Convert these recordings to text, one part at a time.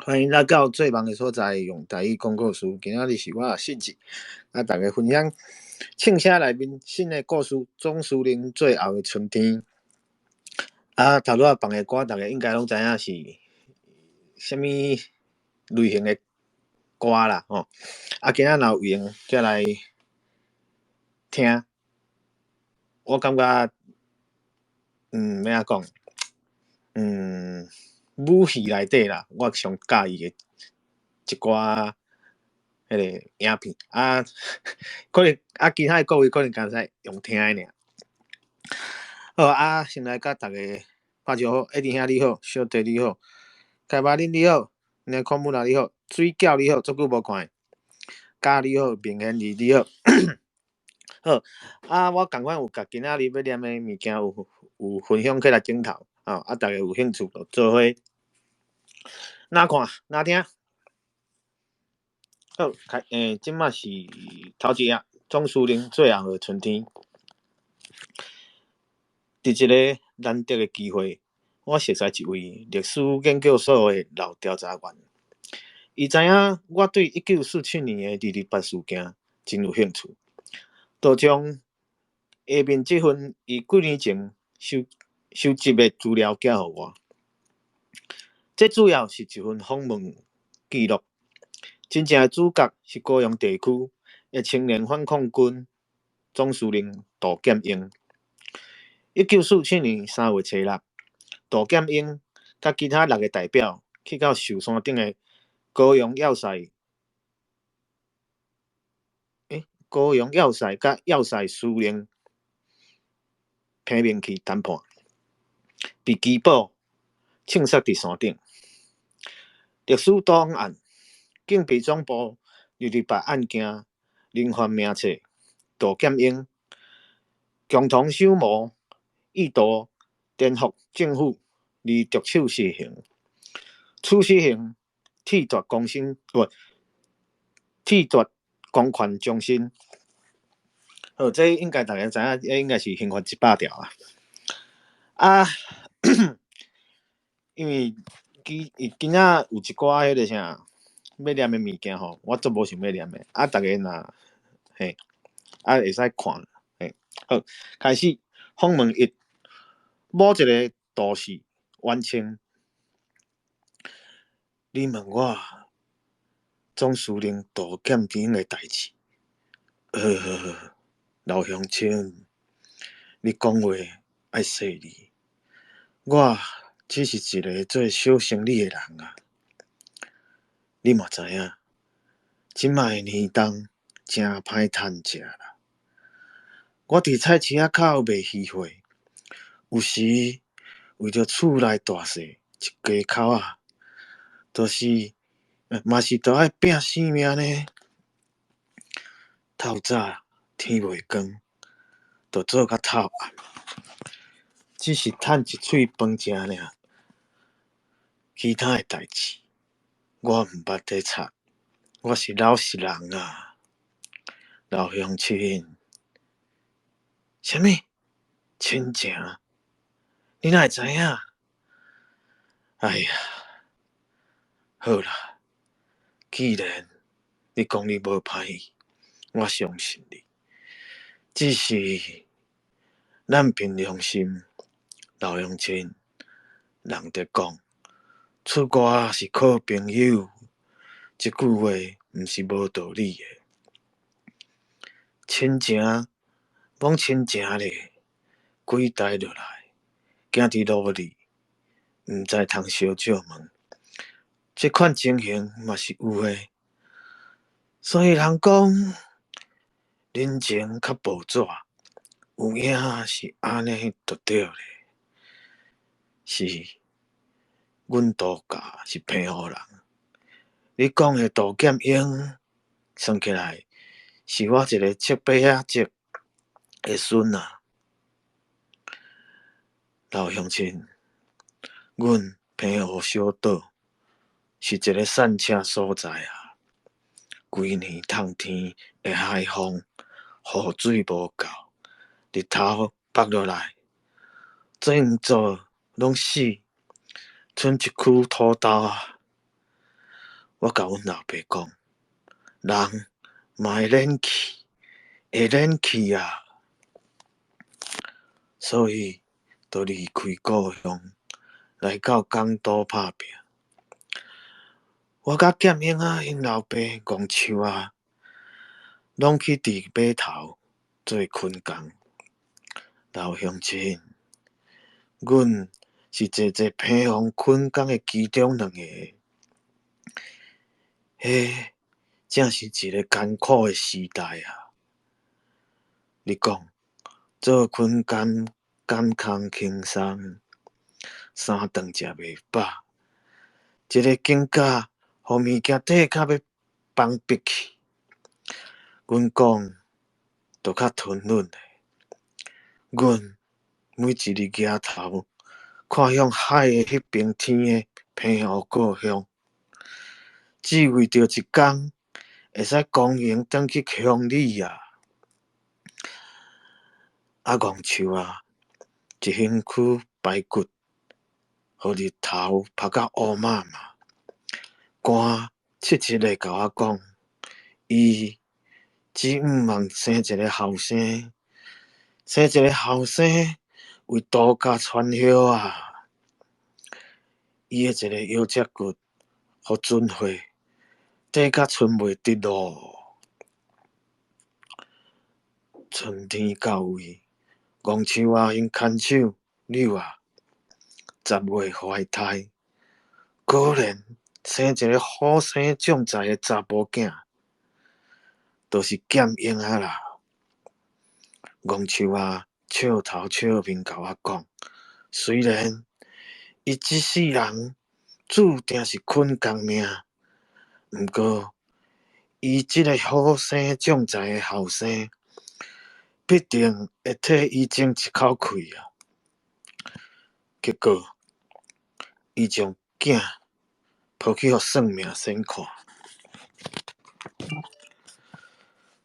欢迎来到最忙的所在，用台语讲故事。今仔日是我信志，大家分享庆社内面新的故事《钟树林最后的春天》。头拄放的歌，大家应该拢知影是什么类型的歌啦，吼。今仔有闲再来听，我感觉，要安讲，武戏内底啦，我上介意的一寡迄个影片可能其他的各位可能刚才用听的尔。好先来甲大家拍招呼，一弟兄你好，小弟你好，开巴恁你好，那康木拉你好，水饺你好，足久无看，咖你好，明贤你你好。好我共款有甲今仔日要念的物件有分享起来镜头大家有兴趣就做伙哪看哪听。好，即马是头一页，钟树林最后的春天。伫一个难得的机会，我熟悉一位历史研究所的老调查员。伊知影我对1947年的228事件真有兴趣，就将下面这份伊几年前收集的资料寄予我。这主要是一份访问记录，真正的主角是高雄地区的青年反抗军总司令杜剑英。1947年3月7日，杜剑英甲其他6个代表去到寿山顶的高雄要塞，高雄要塞甲要塞司令平面去谈判，被缉捕枪杀伫山顶。历史档案警备总部228案件连环名册，杜剑英共同守谋，意图颠覆政府而着手实行。此实行剃夺公权中心。好，这应该大家知影，这应该是刑法100条因为今仔有一寡迄个啥要念的物件吼，我足无想要念的，大家若会使看好，开始访问1，某一个都市完成。你问我总司令杜剑英的代志，老乡亲，你讲话爱细腻。我只是一个做小生意的人你嘛知影，即摆的年冬真歹趁食啦。我伫菜市仔口卖鱼货，有时为着厝内大细一家口嘛是都爱拼性命呢。透早天未光，就做到透暗，只是趁一喙饭食尔，其他的代志我毋捌在插。我是老实人老乡亲。什么？亲情？你哪会知影？哎呀，好啦，既然你讲你无歹意，我相信你。只是咱凭良心，老乡亲，人得讲，出外是靠朋友，这句话毋是无道理的。亲情，讲亲情咧，几代落来，行伫路里，毋知通烧借问，这款情形嘛是有诶。所以人讲，人情较无纸，有影是安尼就对咧。是，阮杜家是平湖人。你讲的杜剑英，算起来是我一个七伯仔叔的孙老乡亲，阮平湖小岛是一个散车所在规年透天的海风，雨水无够，日头爆落来，整座拢死，剩一区土豆我甲阮老爸讲，人嘛会懒去，会懒去啊，所以就离开故乡，来到港岛打拼。我甲剑英啊，因老爸戆树啊，拢去伫码头做捆工。老乡亲，阮是坐平房捆工的其中2个，迄正是一个艰苦的时代啊！你讲，做捆工甘空轻松，3顿食袂饱，一个境界，互物件底较要崩逼去。阮讲，就较吞忍的。阮每一日举头，看向海的迄边天的平湖故乡，只为着一天会使公园转去乡里啊！啊，戆树啊，一身躯白骨，互日头晒到乌麻麻。寒切切的甲我讲，伊只毋望生一个后生，生一个后生为度假传销啊！伊的一个腰脊骨，互准血底甲剩袂得咯。春天到位，戆树啊，因牵手柳啊，10月怀胎，果然生一个好生壮财的查甫囝，就是剑英啊啦。戆树啊，笑头笑面甲我讲，虽然伊一世人注定是捆工命，毋过伊即个好生壮财的后生，必定会替伊争一口气啊！结果，伊将囝抱去互算命先看，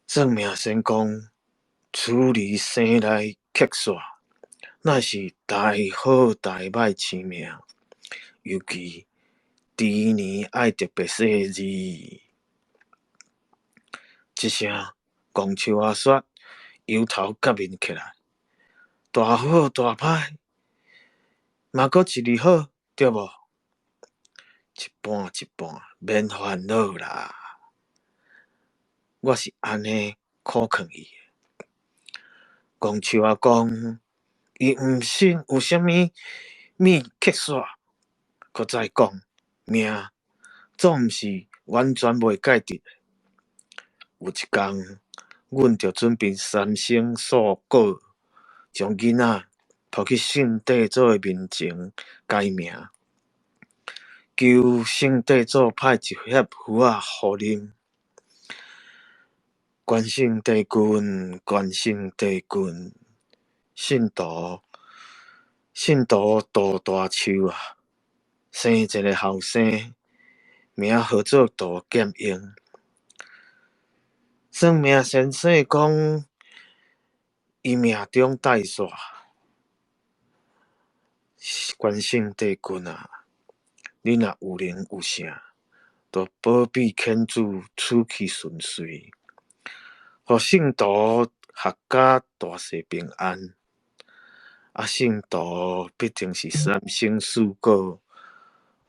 算命先讲，处离生来刻煞，乃是大好大歹生命，尤其猪年爱特别细字。一声戆树仔煞，由头革面起来，大好大歹，嘛阁一日好，对无？一半一半，免烦恼啦。我是安尼苦劝伊的。戆树仔讲，伊毋信有啥物物克煞，搁再讲，命总毋是完全袂改得的。有一天，阮着准备三生锁果，将囡仔抱去圣帝祖的面前改名，求圣帝祖派一盒符仔互啉。关圣帝君，关圣帝君，信徒大大树啊，生一个后生，名号做大剑英。算命先生讲，伊命中带煞，关圣帝君啊，你若有灵有圣，就保庇天主处去顺遂，互信徒阖家大细平安。啊，信徒必定是三生四果，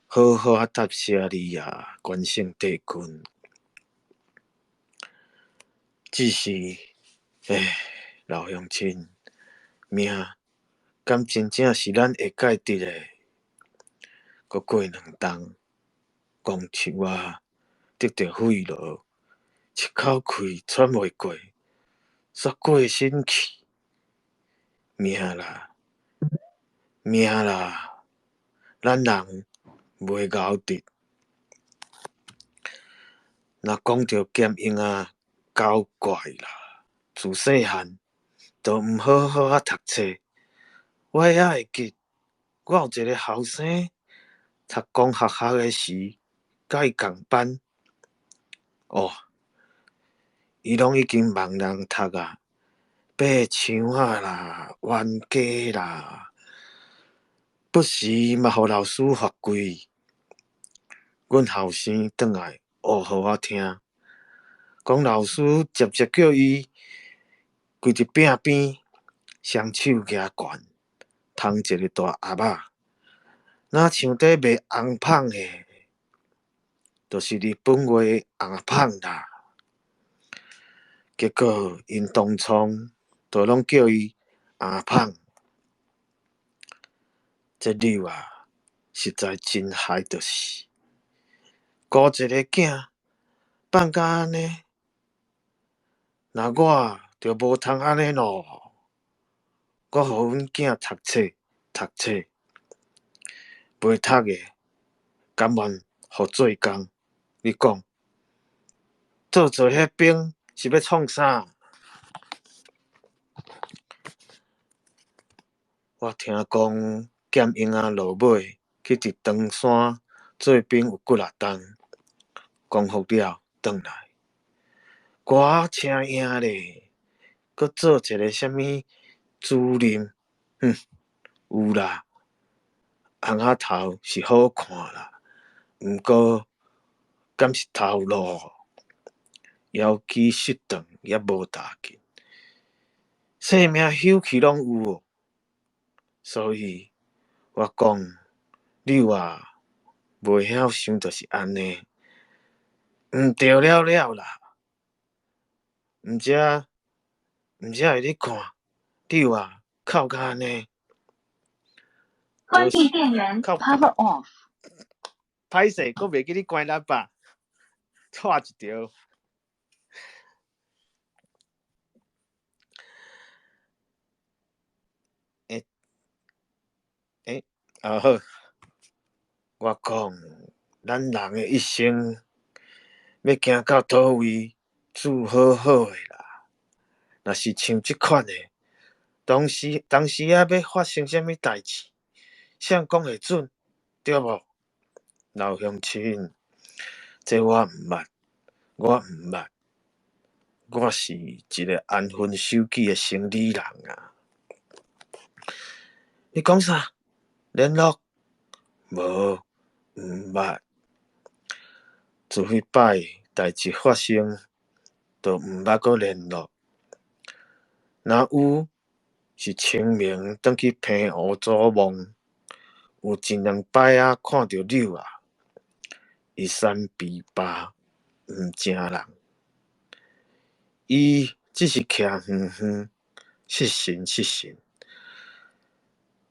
好好啊答谢你啊，关圣帝君。只是，老乡亲，命敢真正是咱会改得的？搁过2冬，戆树啊，得着肺痨，一口气喘袂过，煞过身去。命啦，命啦，咱人袂熬得。若讲到剑英啊，搞怪啦，自细汉都毋好好啊读册。我还会记，我有一个后生，读公学校的时，甲伊共班。伊拢已经茫然读啊，爬墙啊啦，冤家啦，不时嘛互老师罚跪。阮后生转来学互我听，讲老师直接叫伊规伫壁边，双手举悬，捧一个大鸭仔，若像在卖红棒诶，就是日本话的红棒啦。结果因当初都拢叫伊红棒，这柳啊，实在真害得死。孤一个囝放甲安尼，那我就无通安尼咯。我互阮囝读册，读册，袂读诶，甘愿互做工。你讲，做迄兵是要创啥？我听讲剑英啊落尾去伫长山做兵有几啊冬，光复了转来，歌请赢咧，搁做一个什么主任，有啦，红仔头是好看啦，毋过敢是头路，枵气失顿也无大紧，性命休去拢有哦。所以我讲，你啊，袂晓想就是安尼，毋对了了啦。毋才会你看，你啊哭甲安尼，关闭电源 ，Power off。歹势，佫袂记你关喇叭，错一条。好，我讲，咱人诶一生要行到倒位，做好好诶啦。若是像即款诶，当时啊要发生什么代志，谁讲会准，对无？老乡亲，这我毋捌，我是一个安分守己诶生理人啊。你讲啥？联络？无，毋捌。自迄摆代志发生，就毋捌阁联络。若有，是清明转去平湖做梦，有一两摆仔看到柳啊，伊三比八，毋正人。伊只是徛远远，失神。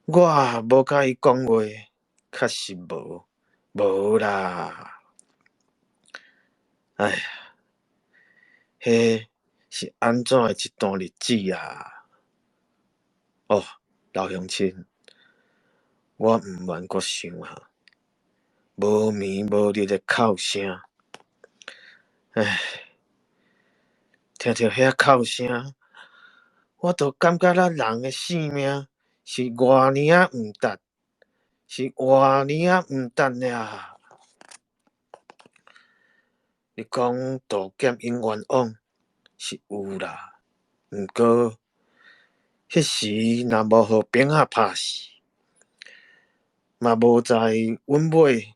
我无甲伊讲话，确实无啦。哎呀，迄是安怎的一段日子啊？哦，老乡亲，我毋免阁想啊，无眠无日的哭声，唉，听着遐哭声，我都感觉咱人的性命是偌尼啊毋值，呀！你讲道剑因冤枉是有啦，毋过迄时若无互兵仔拍死，嘛无知阮尾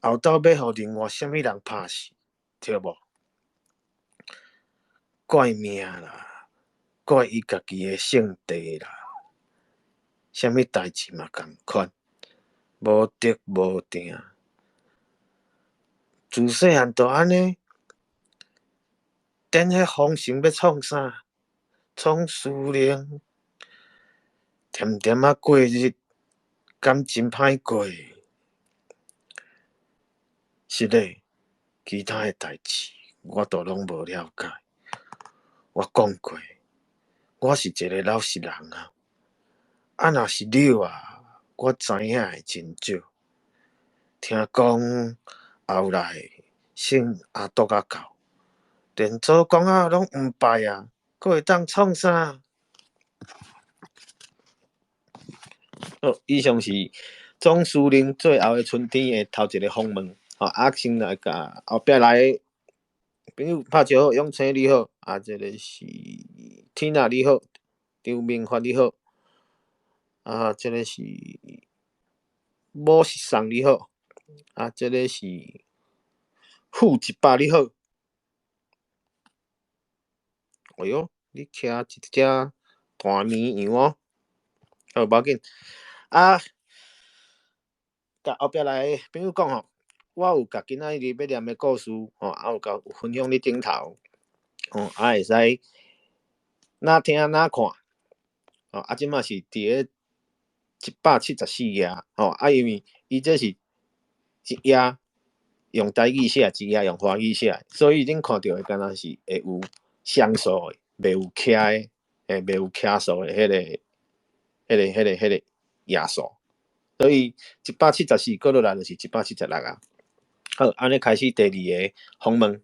后斗要互另外什么人拍死，对无？怪命啦，怪伊家己的性地啦，什么代志嘛共款，无得无定。自细汉就安尼，等迄风声要创啥？创司令，点过日，敢真歹过。是嘞，其他的代志我都拢无了解。我讲过，我是一个老实人啊。若是你啊，我知影的真少。听讲后来姓阿独啊到，连做工仔拢毋拜啊，佫会当创啥？好，以上是总司令最后的春天的头一个访问。先来甲后壁来朋友拍招呼，永清你好，这个是天啊你好，张明发你好，这个是某是送你好，这个是负100你好。哎哟，你骑一只大绵羊哦，好，无要紧。啊，甲后壁来的朋友讲吼，我有甲今仔日要念的故事吼，有甲分享你顶头，吼，会使哪听哪看，吼，即马是伫个174页，吼，因为伊这是一页用台语写，一页用华语写，所以恁看到的敢若是会有双数的，袂有倚的，袂有倚数的迄个页数。所以174过落来就是176啊。好，安尼开始第2个访问，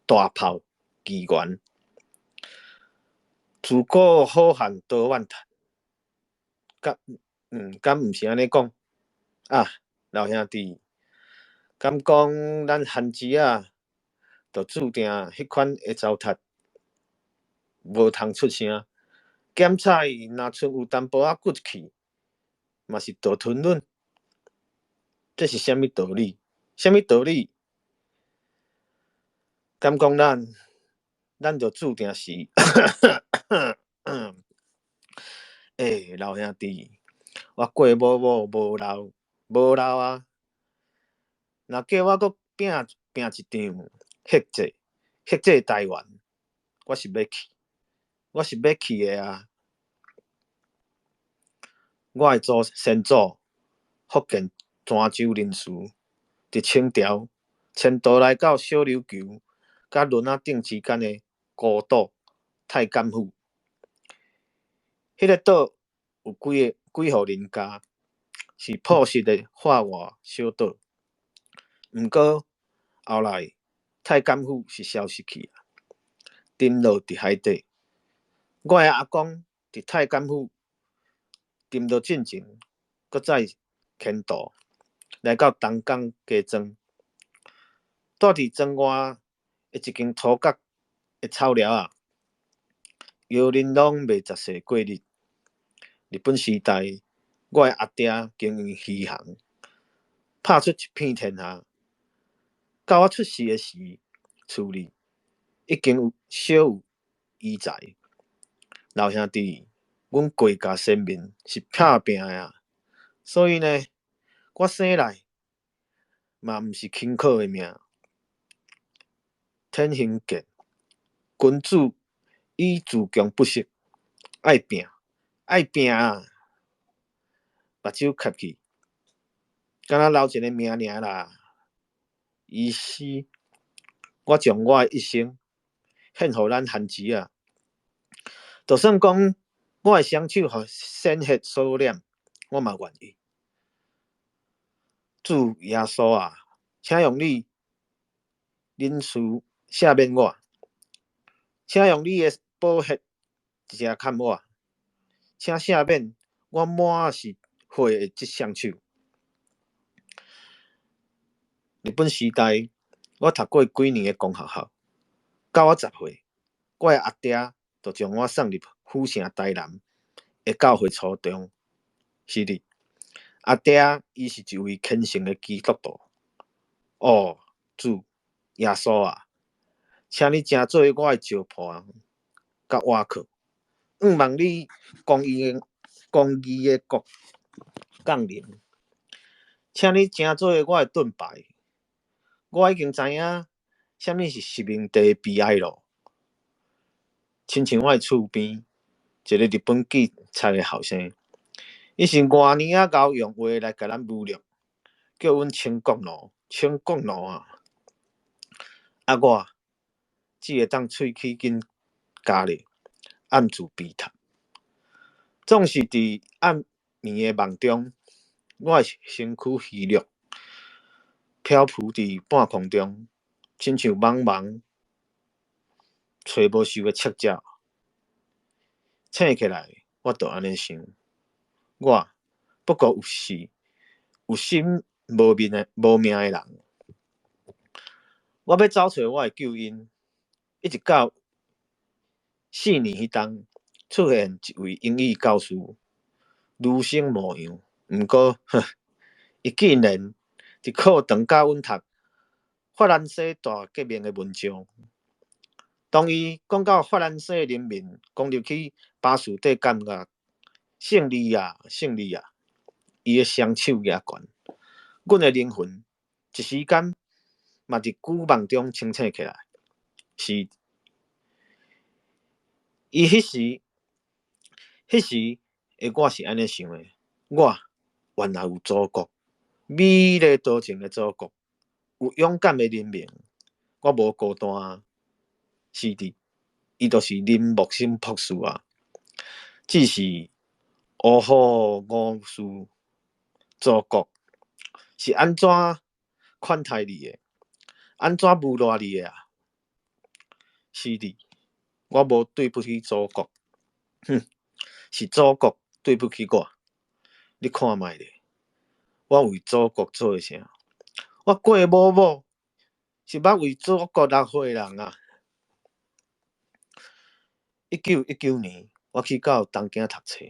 大炮奇缘。自古好汉多万叹，敢毋是安尼讲啊，老兄弟，敢讲咱汉子啊，就注定迄款会糟蹋，无通出声。咸菜若剩有淡薄仔骨气，嘛是倒吞忍。这是啥物道理？啥物道理？敢讲咱就注定是老兄弟，我过某某无老啊！若叫我搁拼一场血祭台湾，我是要去的啊！我的先祖福建泉州人士，伫清朝迁都来到小琉球甲轮仔顶之间的孤岛太监府。迄个岛有几户人家，是朴实的化外小岛。毋过后来太监府是消失去啊，沉落伫海底。我的阿公伫太监府沉落进前，搁再迁都来到东港家庄，住伫庄外的一间土角的草寮啊，摇玲珑卖十世过日。日本时代，我的阿爹经营鱼行，拍出一片天下。到我出世的时，厝里已经小有遗财。老兄弟，阮国家先民是拍拼的啊，所以呢，我生来嘛毋是轻巧的命。天行健，君子以自强不息，爱拼啊！目睭磕去，敢若留一个命尔啦。于是，我将我的一生献予咱汉子啊！就算讲我的双手互鲜血所染，我嘛愿意。主耶稣啊，请用你仁慈赦免我，请用你的宝血遮看我，请赦免我满是血的这双手。日本时代，我读过几年的公学校，到我10岁，我的阿爹就将我送入府城台南的教会初中。是的，阿爹伊是一位虔诚的基督徒。哦，主耶稣啊，请你正做我的石盘甲瓦靠，望你公义的国降临，请你正做我的盾牌。我已经知影什么是生命地悲哀咯。亲像我的厝边一个日本警察的后生，伊是外年仔贤用话来甲咱侮辱，叫阮清国奴啊！啊我只会当喙齿紧加咧，暗自悲叹。总是伫暗暝的梦中，我的身躯虚弱，漂浮伫半空中，亲像茫茫找无收的赤鸟。醒起来，我就安尼想，我不过是有心无命的人。我要找找我的救因，一直到4年迄当出现一位英语教师，儒生模样，毋过，伊竟然伫课堂教阮读法兰西大革命的文章。当伊讲到法兰西人民攻入去巴士底，感觉胜利啊，胜利啊！伊的双手举悬，阮的灵魂一时间嘛伫久梦中清醒起来。是，伊迄时的我是安尼想的：我原来有祖国，美丽多情的祖国，有勇敢的人民，我无孤单啊！是的，伊就是林木心博士啊！只是乌虎五事祖国是安怎款待你的？安怎侮辱你的啊？是的，我无对不起祖国，是祖国对不起我。你看卖咧，我为祖国做诶啥？我过某某是捌为祖国落血人啊！1919年，我去到东京读册，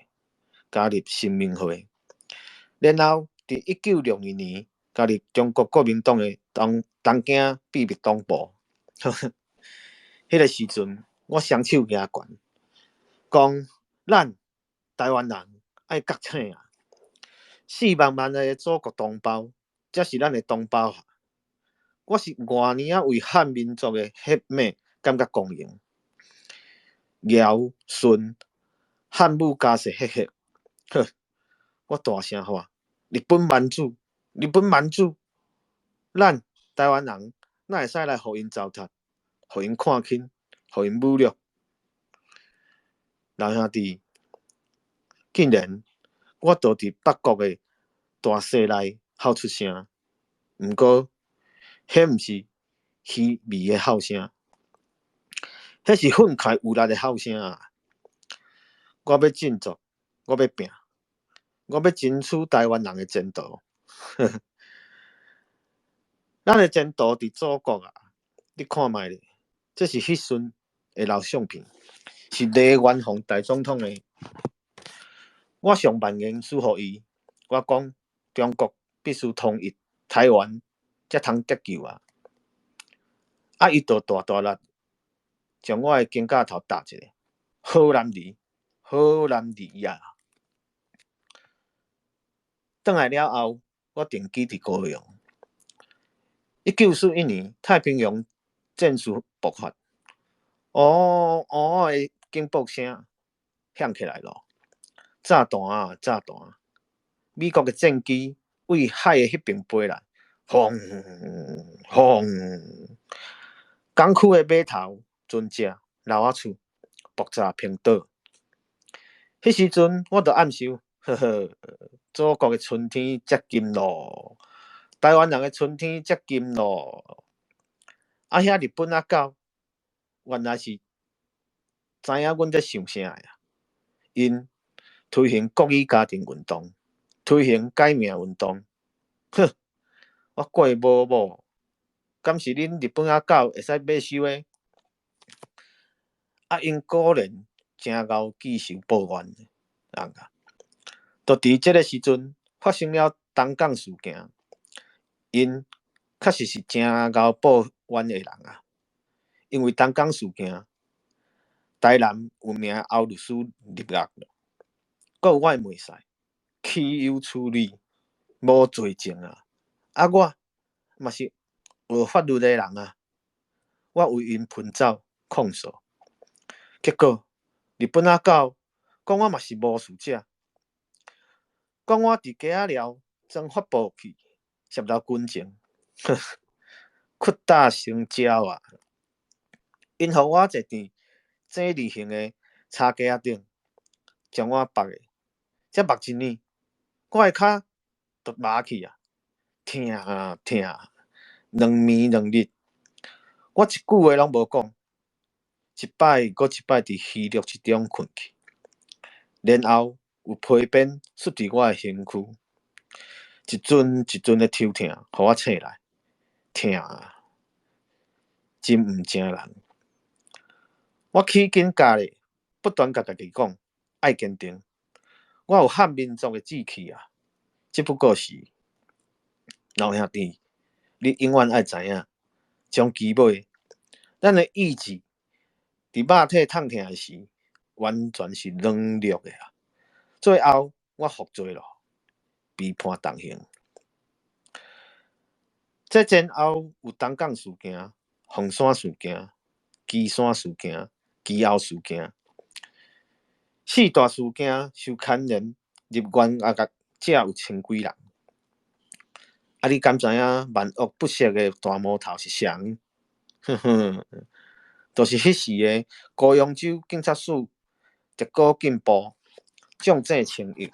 加入新民会，然后伫1962年加入中国国民党诶东京秘密党部。迄个时阵，我双手举悬，讲咱台湾人爱觉醒啊！4万万个祖国同胞，才是咱的同胞。我是偌年啊为汉民族的血脉感觉光荣。尧舜汉武家世赫赫，呵！我大声喊：日本蛮主，日本蛮主！咱台湾人哪会使来互因糟蹋，互因看轻，互因侮辱？老兄弟，竟然我都伫北国的大势内吼出声，毋过迄毋是虚伪的吼声，迄是愤慨有力的吼声啊！我要振作，我要拼，我要争取台湾人的前途。咱的前途伫祖国啊！你看卖咧，这是迄阵的老相片，是黎元洪大总统的。我上万言输互伊，我讲中国必须统一台湾，才通得救啊！啊，伊就大大力将我的肩胛头打一下，好男儿，好男儿呀！转来了后，我定居伫高雄。1941年，太平洋战事爆发，的警报声响起来咯。炸弹啊，炸弹！美国的战机为海的迄边飞来，轰轰！港区的码头、船只、楼仔厝爆炸平倒。迄时阵，我就暗想：呵呵，祖国的春天接近咯，台湾人的春天接近咯。啊，遐日本仔狗原来是知影阮在想啥呀？因推行国语家庭运动，推行改名运动。哼，我过某某，敢是恁日本仔狗会使买收的？啊，因果然真敖记仇报怨人啊！就伫这个时阵发生了东港事件，因确实是真敖报怨的人啊！因为东港事件，台南有名欧律师入狱，还有我的妹婿弃幼处理，无罪证啊！啊，我嘛是学法律的人啊，我为因奔走控诉，结果日本仔狗讲我嘛是无事者，讲我伫街仔寮装发报器，涉到军情，屈打成招啊！因互我坐伫正字形的叉架仔顶，将我绑的，才绑一年，我的骹就麻去啊，疼啊疼！2暝2日，我一句话拢无讲，一摆搁一摆伫虚弱之中困去，然后有皮鞭換伫我的身躯，一阵一阵的抽疼，互我醒来，疼啊！真毋正人。我起紧家咧，不断甲家己讲，爱坚定。我有汉民族的志气啊！只不过是老兄弟，你永远爱知影，将其买。咱的意志伫肉体痛疼时，完全是软弱的啊。最后我服罪了，被判重刑。这前后有东港事件、凤山事件、旗山事件、旗后事件，四大事件受牵连入冤啊，才有千几人。啊，你敢知影万恶不赦的大魔头是谁？哼哼，就是迄时的高雄州警察署结果进步蒋介清义。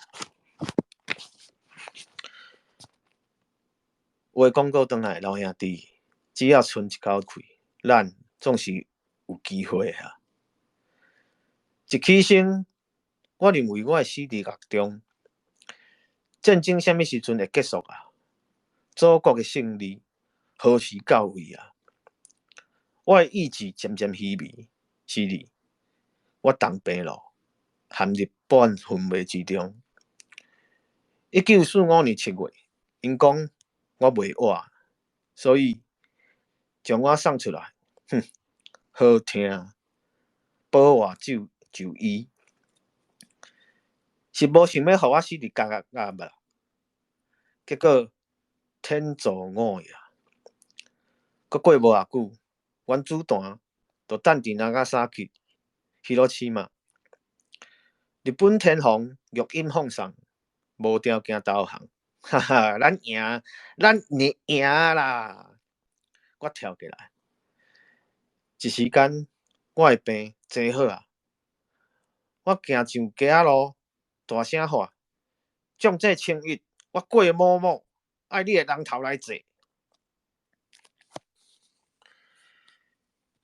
话讲过转来，老兄弟，只要剩一口气，咱总是有机会啊！一起身，我认为我的死伫狱中，战争什么时阵会结束啊？祖国的胜利何时到位啊？我的意志渐渐稀微，是哩，我当病了，陷入半昏迷之中。1945年7月，因讲我袂活，所以将我送出来。哼，好听，保我就医，是无想要互我死伫监狱啦。结果天助我呀！搁过无偌久，原子弹就弹伫那加沙去Hiroshima。日本天皇录音放送，无条件投降，哈哈，咱赢啦！我跳起来，一时间我的病真好啊！我行上街仔路，大声喊：蒋介清义，我过某某，爱你的人头来坐。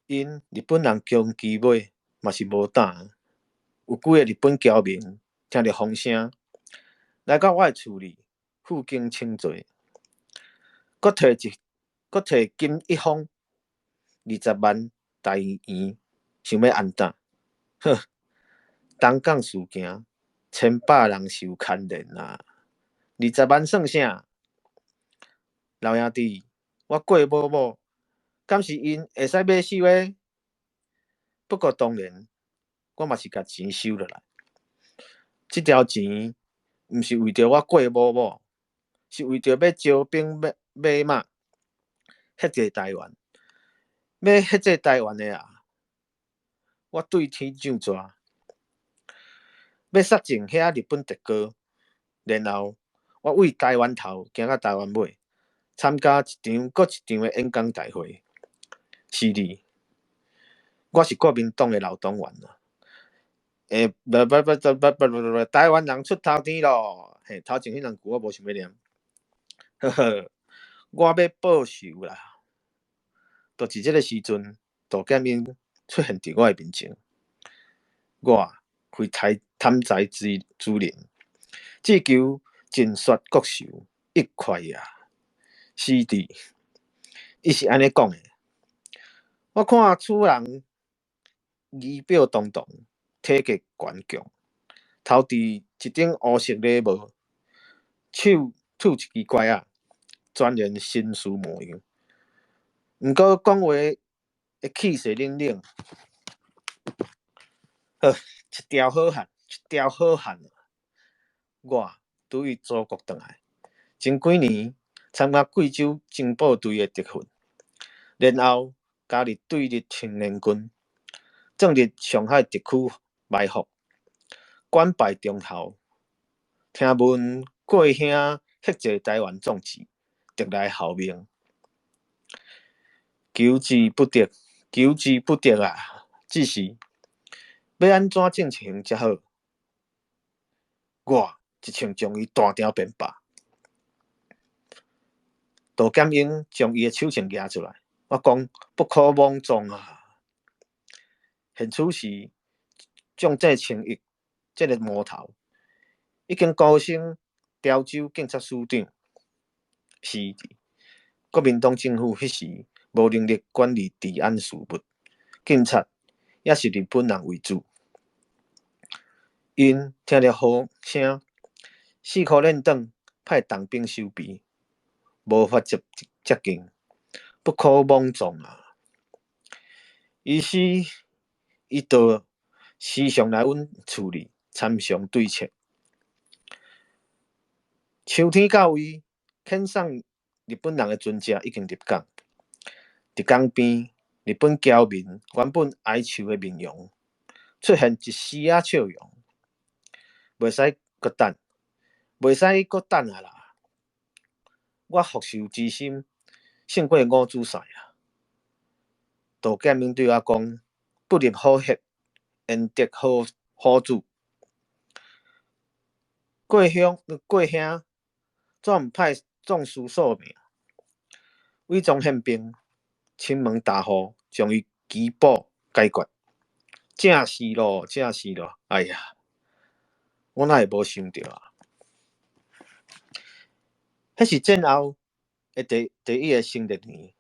因日本人攻击尾嘛是无胆，有几个日本侨民听到风声，来到我的厝里负荆请罪，搁摕金一封20万台元，想要安打。呵，东港事件，1,800人受牵连啊！20万算啥？老兄弟，我过某某，敢是因会使买死的？不过当然，我嘛是甲钱收落来。这条钱毋是为着我过某某，是为着要招兵买马，ฮ็制台湾。要ฮ็制台湾的啊！我对天上蛇，要杀尽遐日本特哥，然后我为台湾头行到台湾尾，参加一场搁一场的演讲大会。是哩，我是国民党的老党员啊！台湾人出头天咯！嘿，头前迄两句我无想要念。呵呵，我要报仇啦！就是这个时阵，杜建英出现伫我的面前，我非贪财之人，只求尽雪国仇，一块啊！死敌，伊是安尼讲的。我看此人仪表堂堂，体格顽强，头伫一顶乌色礼帽，手拄一支拐仔，全然绅士模样。毋过讲话的气势冷冷，一条好汉，一条好汉。我拄于祖国转来，前几年参加贵州情报队的特训，然后加入对日青年军，正入上海特区埋伏，官拜中校。听闻过兄ฮ็制台湾壮志，得来效命。求之不得，求之不得啊！只是要安怎进行才好？我一枪将伊单条便罢。杜建英将伊的手枪举出来，我讲不可妄纵啊！现此时，蒋介清义这个魔头已经高升潮州警察署长。是国民党政府迄时无能力管理治安事务，警察也是日本人为主。因听到呼声，四处练转，派重兵收备，无法接近。不可妄纵啊！于是，伊就时常来阮厝里参详对策。秋天到位，遣送日本人的船只已经入港。伫港边，日本侨民原本哀愁的面容，出现一丝仔笑容。袂使搁等，袂使搁等啊啦！我复仇之心胜过五子婿啊！杜建英对我讲：“不入好血，焉得好子？过兄怎毋歹壮士索命？”伪装宪兵，亲门大户将伊缉捕解决。正是咯，正是咯！哎呀，我哪会无想到啊？迄是战后的第一个新历年，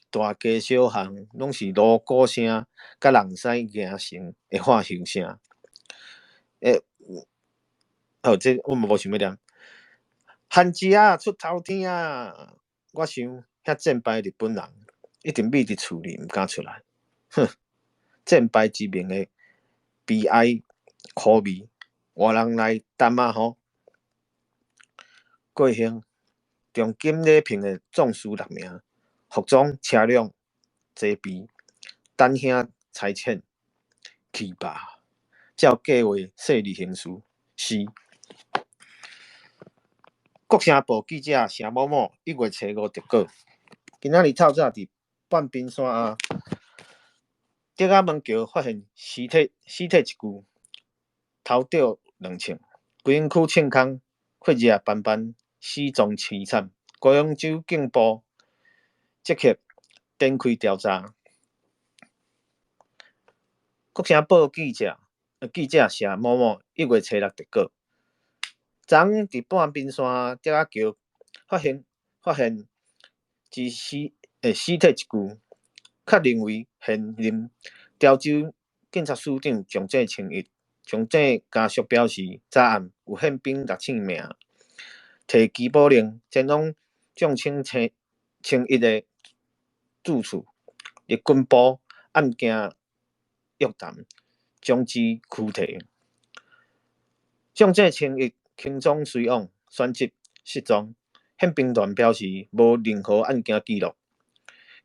大街小巷拢是锣鼓声，甲人屎行成的喊响声。这我嘛无想要念。汉子啊，出头天啊！我想，遐战败日本人一定匿伫厝里，毋敢出来。哼！战败之名的悲哀、苦味，活人来担啊吼！过兄重金礼聘的壮士6名，服装车辆齐备，等兄差遣去吧。照计划细致行事。是。国声报记者谢某某1月初5得稿。今仔日透早伫半冰山啊，竹仔门桥发现尸体一具，头掉2寸，规身躯穿空，血液斑斑，死状凄惨。高雄州警部即刻展开调查。国声报记者谢某某1月初6得稿。昨昏伫半冰山竹仔桥发现一尸体一具，确认为现任潮州警察署长蒋介清。蒋介家属表示，昨暗有宪兵600名摕缉捕令前往蒋清的住处，日军部案件约谈，将之拘提。蒋介清轻装随往，旋即失踪。宪兵团表示无任何案件记录。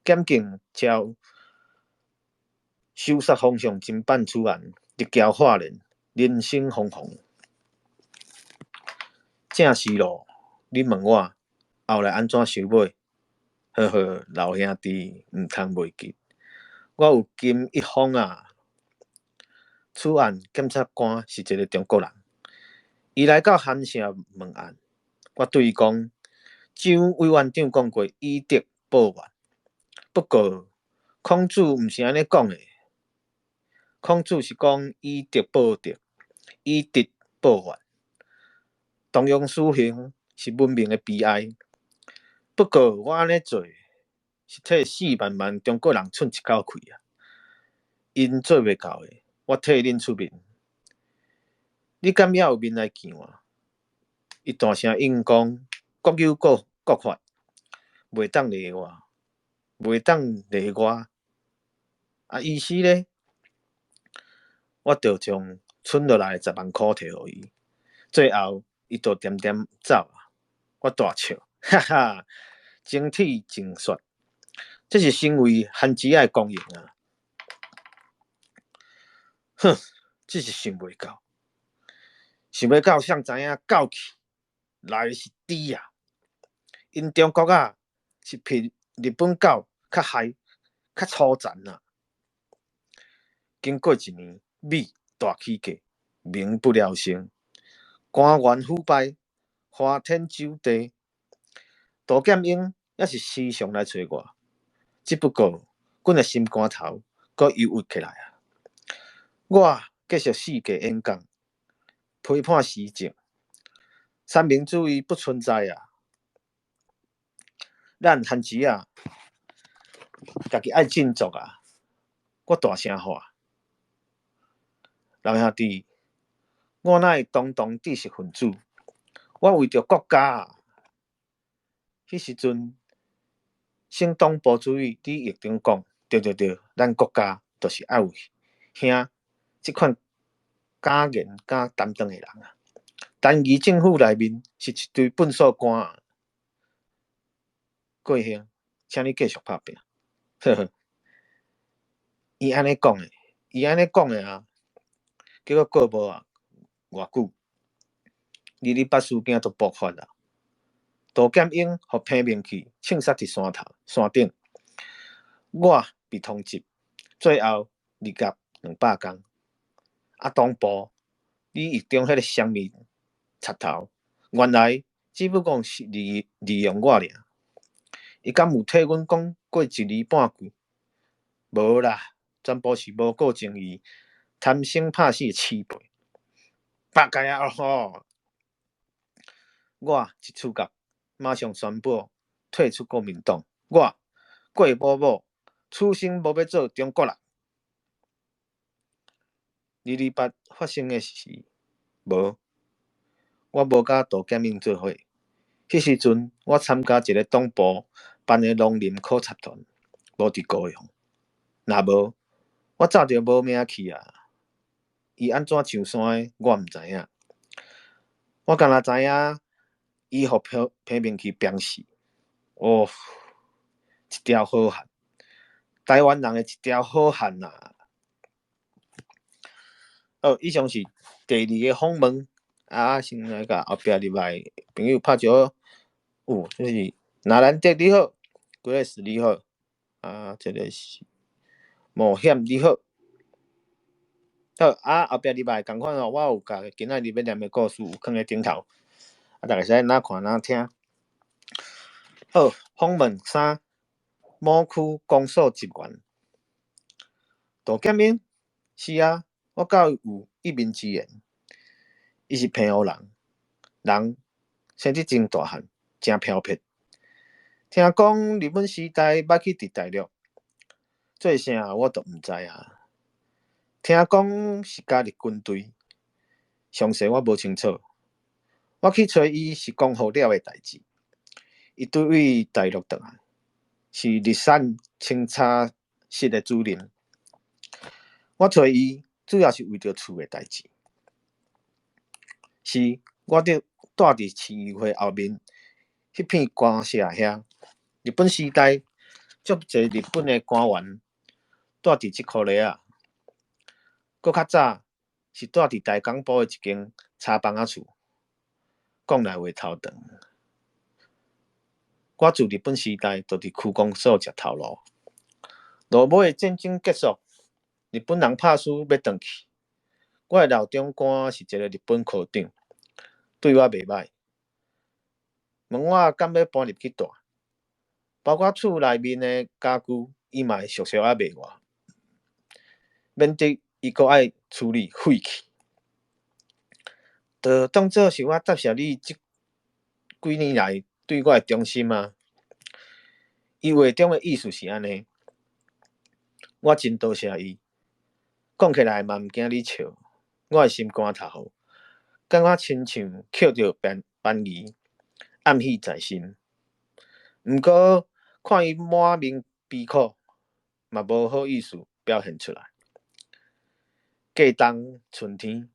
检警朝搜索方向侦办此案，日交化人，人心惶惶。正是咯，你问我后来安怎收尾？呵呵，老兄弟毋通袂记。我有金一封啊！此案检察官是一个中国人，伊来到韩舍问案。我对伊讲，蒋委员长讲过以德报怨，不过孔子毋是安尼讲的。孔子是讲以德报德，以德报怨。同样死刑是文明的悲哀。不过我安尼做是替4万万中国人寸一口气啊！因做袂到的，我替恁出面。你敢还有面来见我？伊大声应讲：国有国法，袂当例外，袂当例外。啊，意思咧，我就将存落来10万块摕互伊。最后，伊就点点走啊！我大笑，哈哈，整体真帅。这是身为汉子仔的光荣啊！哼，只是想袂到，谁知影狗气来是猪啊！因中国啊是比日本狗较害、较粗残啊！经过1年，米大起价，民不聊生，官员腐败，花天酒地。杜建英也是时常来找我，只不过阮的心肝头阁忧郁起来啊！我继续世界演讲，批判时政，三民主义不存在啊！咱汉子啊，家己爱振作啊！我大声喊，老兄弟，我哪会当知识分子？我为着国家啊！迄时阵，省东部主义，你亦顶讲，对，咱国家就是爱有兄即款敢言敢担当的人啊。但伊政府内面是一堆粪扫官啊，过兄，请你继续拍拼。呵呵，伊安尼讲的啊，结果过无啊偌久，二二八事件就爆发啦。杜剑英互批评去枪杀伫山顶，我被通缉，最后入监200天。啊，东部你狱中迄个什么贼头，原来只不过是利用我尔。伊敢有替阮讲过一字半句？无啦，全部是无顾正义、贪生怕死的鼠辈。八戒啊吼！我一出监，马上宣布退出国民党。我郭某某此生无要做中国人。228发生的事，无，我无甲杜剑英做伙。迄时阵，我参加一个党部办的农林考察团，无伫高雄。若无，我早就无命去啊！伊安怎上山的，我毋知影。我敢若知影，伊互批评去病死。哦，一条好汉，台湾人的一条好汉啊！以上是第2个访问。先来甲后壁入来朋友拍招呼。这是纳兰德你好，Grace 你好，这个是冒险你好。好，后壁入来共款我有甲今仔日要念的故事有放在顶头，大家使哪看哪听。好，访问3，某区公所职员。杜剑英，是啊，我甲有一面之缘。伊是平湖人，身体真大汉，真漂泊。听讲日本时代捌去伫大陆，做啥我都毋知啊。听讲是加入军队，详细我无清楚。我去找伊是讲好了的代志。伊对位大陆转来，是日产清查室的主任。我找伊主要是为着厝的代志。是，我伫住伫市议会后面迄片官舍遐。日本时代，足侪日本的官员住伫即块地啊。搁较早是住伫大港埔的一间柴房仔厝。讲来话头长。我自日本时代就伫区公所食头路。落尾的战争结束，日本人拍输要转去。我的老长官是一个日本科长。对我袂歹，问我敢要搬入去住，包括厝内面的家具，伊嘛会熟熟啊卖我，免得伊阁爱处理废弃，就当做是我答谢你这几年来对我的忠心啊。伊话中的意思是安尼，我真多谢伊，讲起来嘛毋惊你笑，我的心肝头好。感觉亲像捡到便宜，暗喜在心。毋过看伊满面悲苦，嘛无好意思表现出来。过冬春天，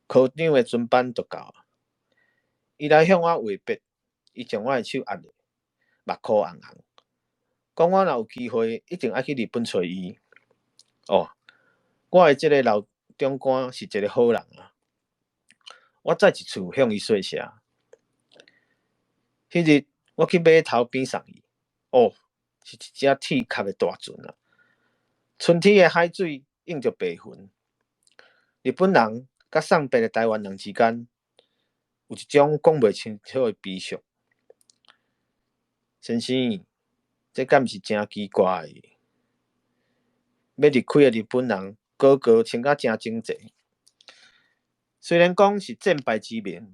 科长的巡班就到，伊来向我话别，伊将我的手压落，目眶红红，讲我若有机会，一定爱去日本找伊。我的这个老长官是一个好人啊。我再一次向伊说谢。迄日我去码头边送伊，是一只铁壳的大船啊！春天的海水映着白云。日本人甲送别的台湾人之间，有一种讲袂清楚的悲伤。先生，这敢毋是真奇怪的？要离开的日本人，个个穿甲真整齐。虽然讲是战败之面，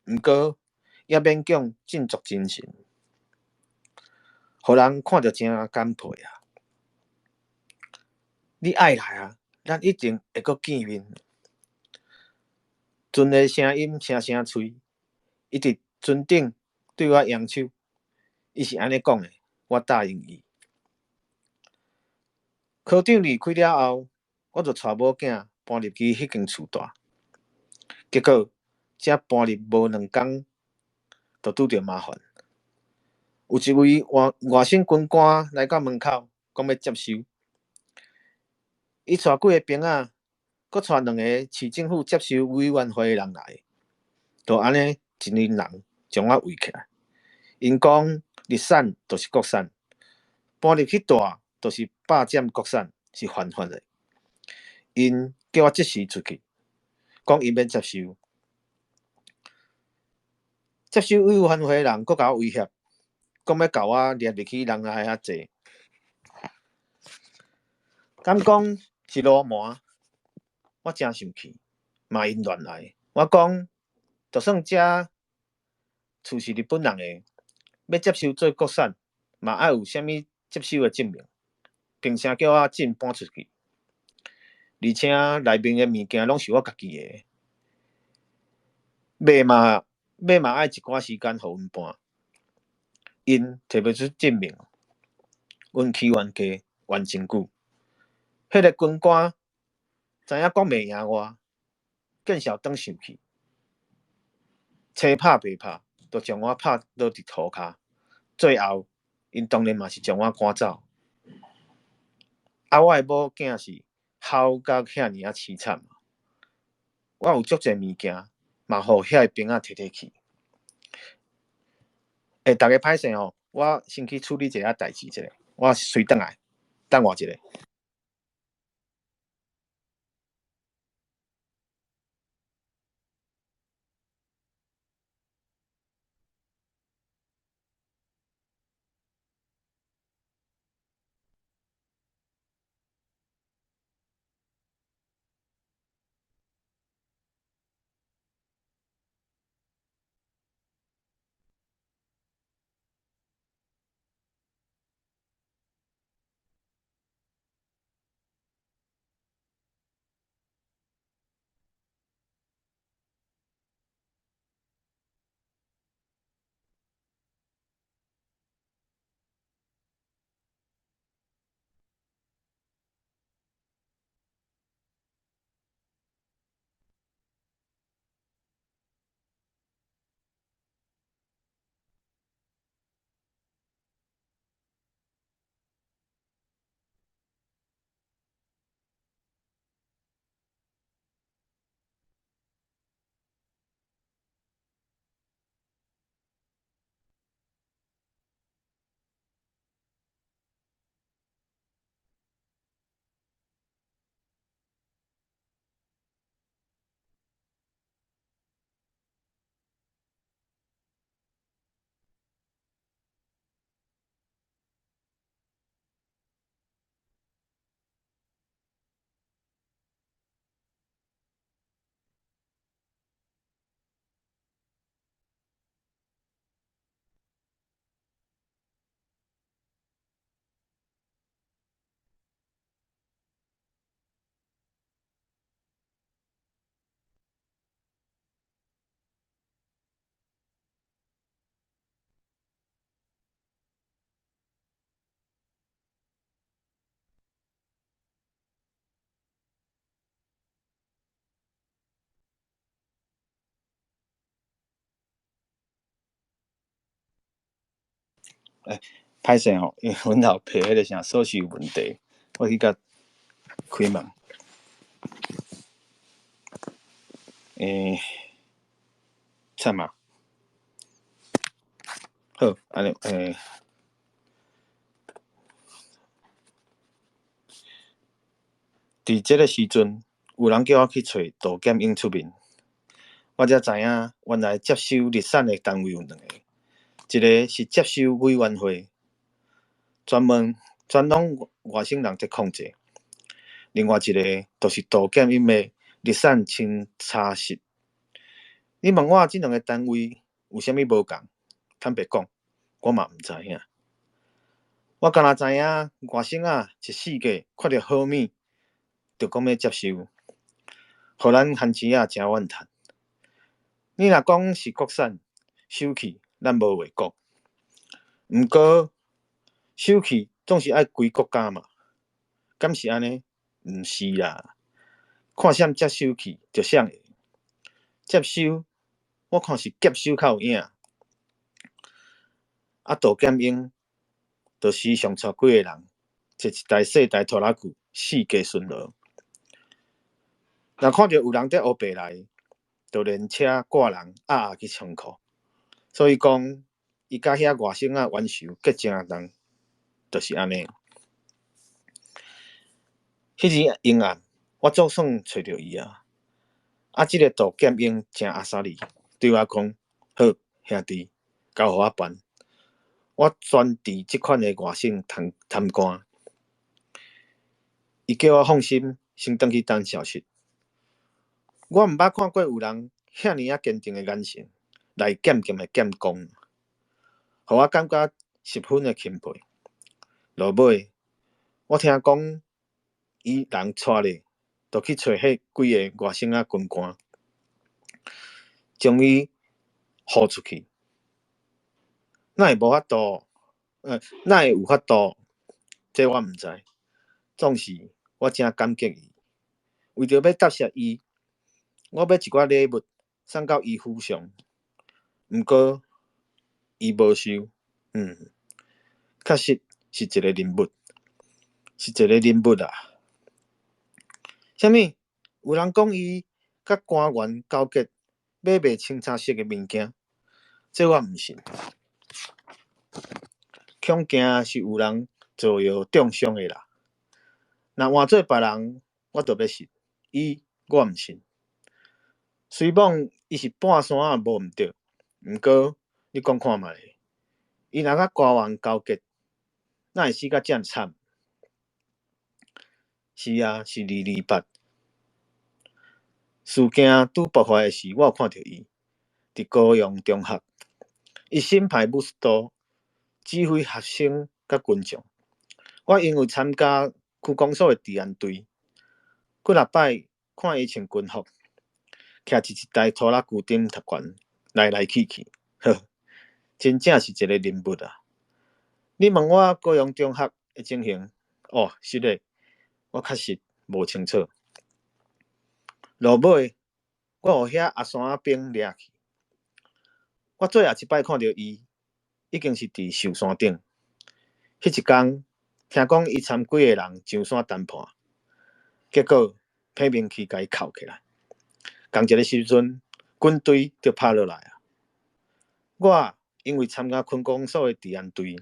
毋过也勉强振作精神，互人看着真感佩啊！你爱来啊，咱一定会阁见面。船的声音声声脆，伊伫船顶对我扬手，伊是安尼讲的：我答应伊。科长离开了后，我就带某囝搬入去迄间厝住。结果才搬入无2工，就拄着麻烦。有一位外省军官来到门口，讲要接收。伊带几个兵仔，搁带2个市政府接收委员会的人来，就安尼一群人将我围起来。因讲日产就是国产，搬入去住就是霸占国产，是犯法的。因叫我即时出去，讲伊免接收。接收委员会的人搁甲我威胁，讲要甲我掠入去人来遐坐。敢讲是罗麻，我真生气，嘛因乱来。我讲，就算遮厝是日本人的，要接收做国产，嘛爱有啥物接收的证明，凭啥叫我真搬出去？而且内面的物件拢是我家己的，买嘛爱一寡时间互阮搬。因摕不出证明，阮起冤家冤真久。迄个军官知影讲袂赢我，见笑转生气，车拍袂拍，就将我拍落伫涂骹。最后，因当然嘛是将我赶走。我的某囝是哭甲遐尔凄惨。我有足侪物件，嘛互遐个兵仔摕去。大家歹势吼，我先去处理一下代志者，我随转来，等我一下。歹势吼，因为阮后壁迄个啥锁匙有问题，我去甲开门。惨啊！好，安尼伫即个时阵，有人叫我去找杜剑英出面，我才知影原来接收日产的单位有2个，一个是接收委员会，专拢外省人在控制；另外一个就是杜剑英的日产清查室。你问我即2个单位有啥物无共？坦白讲，我嘛毋知影。我敢若知影外省仔一世界看到好物，就讲要接收，互咱番薯仔真怨叹。你若讲是国产，收去咱无话讲。毋过收去总是爱归国家嘛，敢是安尼？毋是啦，看啥接收去就啥会。接收，我看是接收较有影。啊，杜剑英就时常带几个人，坐一台细台拖拉机四界巡逻。若看到有人伫乌白来，就连车挂人去仓库。所以讲，伊甲遐外省元首结正重，就是安尼。迄日阴暗，我总算找着伊啊！即个杜剑英真阿萨利，对我讲：“好，兄弟，交互我办。我专治即款的外省贪官。”伊叫我放心，先转去等消息。我毋捌看过有人遐尼坚定的眼神来剑剑的剑功，互我感觉十分的钦佩。落尾，我听讲伊人带咧，就去找迄几个外省军官，将伊呼出去。哪会无法度？哪会有法度？这我毋知。总是我真感激伊，为着要答谢伊，我买一寡礼物送到伊府上。毋过伊无收。确实是一个人物，啊。啥物？有人讲伊甲官员交结，买卖青茶色的物件，这我毋信。恐惊是有人造谣中伤的啦。若换做别人，我就要信。伊我毋信。虽讲伊是半山也无毋对，毋过你讲看觅，伊若甲官员交结，哪会死甲遮尔惨？是啊，是228。事件拄爆发的时，我有看到伊伫高雄中学，伊身派武士刀，指挥学生甲群众。我因为参加区公所的治安队，几若摆看伊穿军服，徛伫一台拖拉机顶读拳，来来去去，呵，真正是一个人物啊！你问我高雄中学的情形，实个，我确实无清楚。落尾，我互遐阿山兵掠去。我最后一摆看到伊，已经是伫寿山顶。迄一天，听讲伊参几个人上山谈判，结果批明去甲伊扣起来。同一个时阵，军队就拍落来啊！我因为参加区公所的治安队，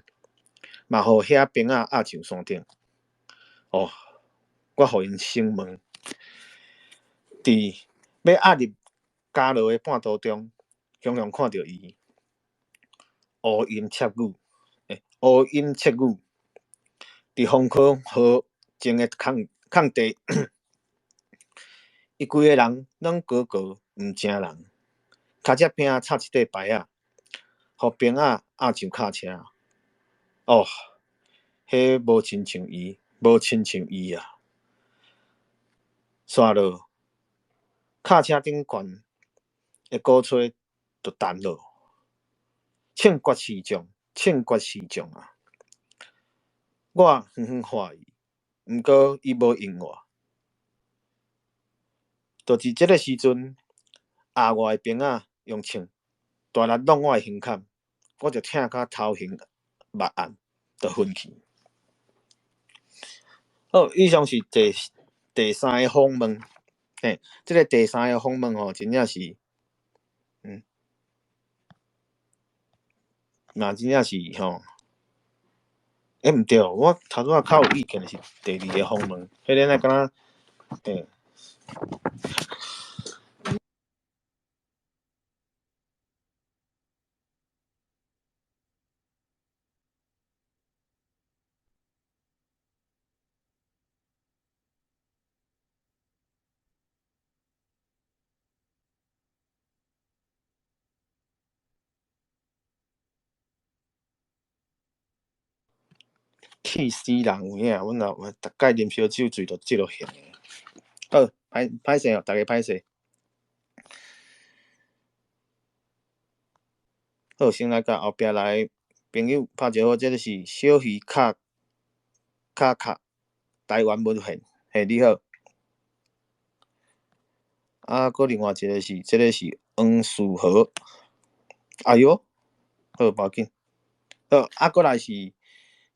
嘛互遐兵仔压上山顶。我互因声问，伫要压入加落的半途中，雄雄看到伊，乌音切语，伫风口河前的空地，伊规个人拢高高毋正人，脚只边插一块牌仔，互兵仔压上卡车。迄无亲像伊啊！煞落卡车顶悬的鼓吹就断落，称决示众啊！我远远看伊，毋过伊无应我。就伫即个时阵，下外的兵仔用枪大力弄我的胸坎，我就疼甲头晕目暗，就昏去。好，以上是第三个访问。这个第三个访问真正是，真正是毋对，我头拄较有意见的是第二个访问，迄个敢若气死人有影，阮若逐摆啉烧酒醉，就即落现诶。好，歹势逐个歹势。好，先来甲后壁来朋友拍招呼，这个是小鱼卡台湾文献，嘿，你好。啊，搁另外一个是，这个是黄树和，哎哟，好，无要紧。好，啊，过来是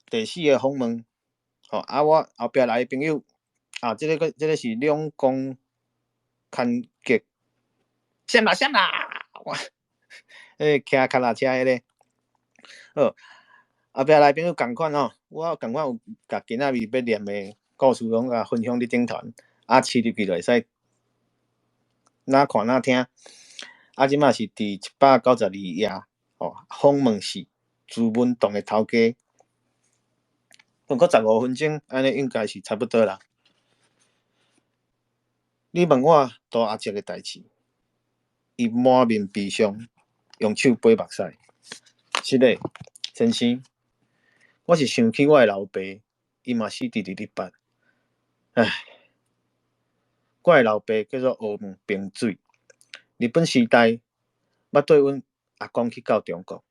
第四个访问，吼，啊，我后壁来的朋友，啊，这个是两公牵结，闪啦，哇，骑脚踏车迄个，好，后壁来朋友共款吼，我共款有甲今仔日要念的故事拢甲分享伫顶团，啊，试入去就会使。哪看哪听，啊，即马是第192页，吼，访问是朱文栋的头家，还阁15分钟，安尼应该是差不多啦。你问我大阿叔的代志，伊满面悲伤，用手背目屎。是嘞，先生，我是想起我的老爸，伊嘛死伫日本。唉，我的老爸叫做王冰水。日本时代，捌缀阮阿公去到中国，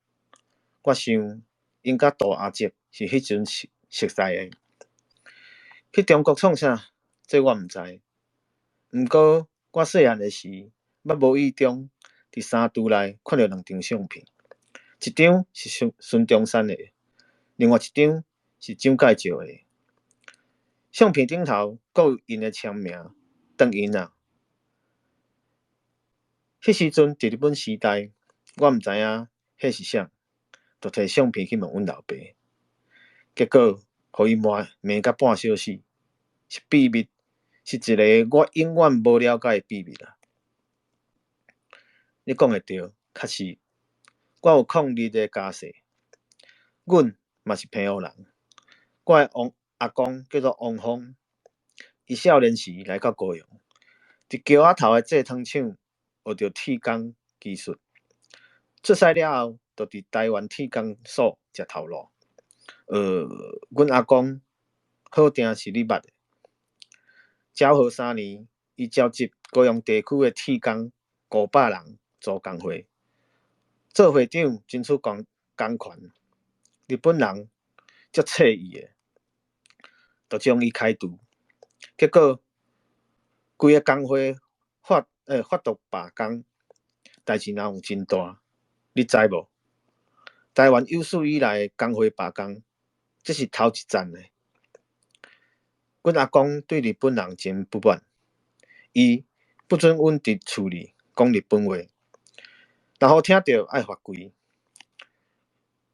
我想因甲大阿叔是迄阵熟识的。去中国创啥？这我毋知。毋过我细汉的时，捌无意中伫三櫥内看到2张相片，一张是孙中山的，另外一张是蒋介石的。相片顶头阁有因的签名，长因啊。迄时阵伫日本时代，我毋知影迄是啥，就摕相片去问阮老爸，结果互伊骂甲半小时，是秘密，是一个我永远无了解的秘密啦。你讲会对，确实，我有抗日的家世，阮嘛是平湖人。我的阿公叫做王峰，伊少年时来到高雄，伫桥仔头的制糖厂学着铁工技术，出师了后，就伫台湾铁工所食头路。阮阿公好定是你捌的。昭和3年，伊召集高雄地区的铁工500人组工会，做会长争取工权。日本人足册伊的，就将伊开除。结果，规个工会发动罢工，代志若有真大，你知无？台湾有史以来的工会罢工，这是头一站的。阮阿公对日本人真不满，伊不准阮伫厝里讲日本话，然后听到爱罚跪。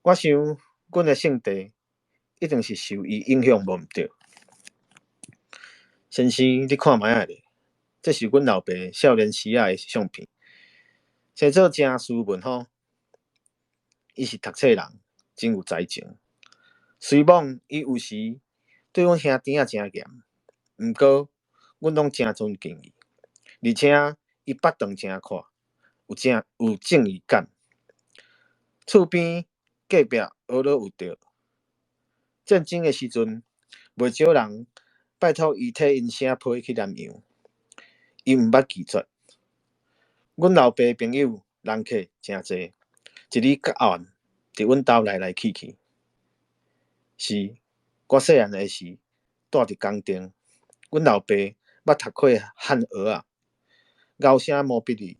我想，阮的姓地一定是受伊影响无毋对。先生，你看卖啊咧，这是阮老爸少年时仔的相片，生做真斯文吼。伊是读册人，真有才情。虽望伊有时对阮兄弟仔真严，毋过阮拢真尊敬伊，而且伊捌长真宽，有正义感。厝边隔壁学老有着，战争的时阵，袂少人拜托伊替因写批去南洋，伊毋捌拒绝。阮老爸朋友人客真济，一日到晚伫阮兜来去。是，我细汉的时住伫工厂，阮老爸捌读过汉学啊，敖声毛笔字，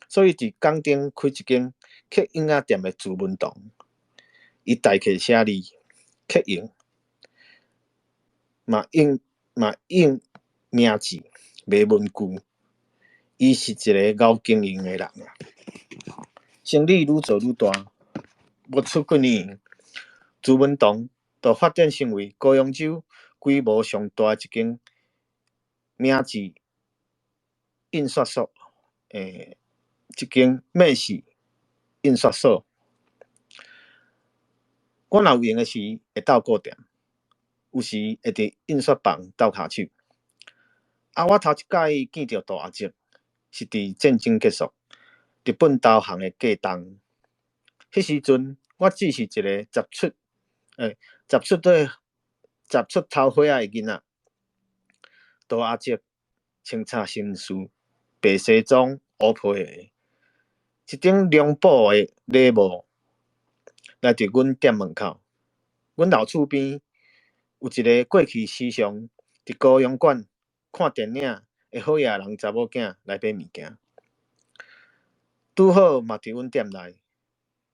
所以伫工厂开一间刻印仔店的朱文栋，伊代客写字、刻印，嘛印名字、卖文具。伊是一个敖经营的人啊，生意愈做愈大，不出几年，朱文栋就发展成为高雄州规模上大一间名字印刷所，一间美式印刷所。我若有闲的时会到顾店，有时会伫印刷房斗骹手。啊，我头一摆见到大阿叔，是伫战争结束，日本投降的过冬。迄时阵，我只是一个十出头岁仔的囡仔。大阿叔清插新书，白西装，乌皮鞋，一顶凉布的礼帽，来伫阮店门口。阮老厝边有一个过去时常伫高阳馆看电影的好野人查某囝来买物件，拄好嘛伫阮店内，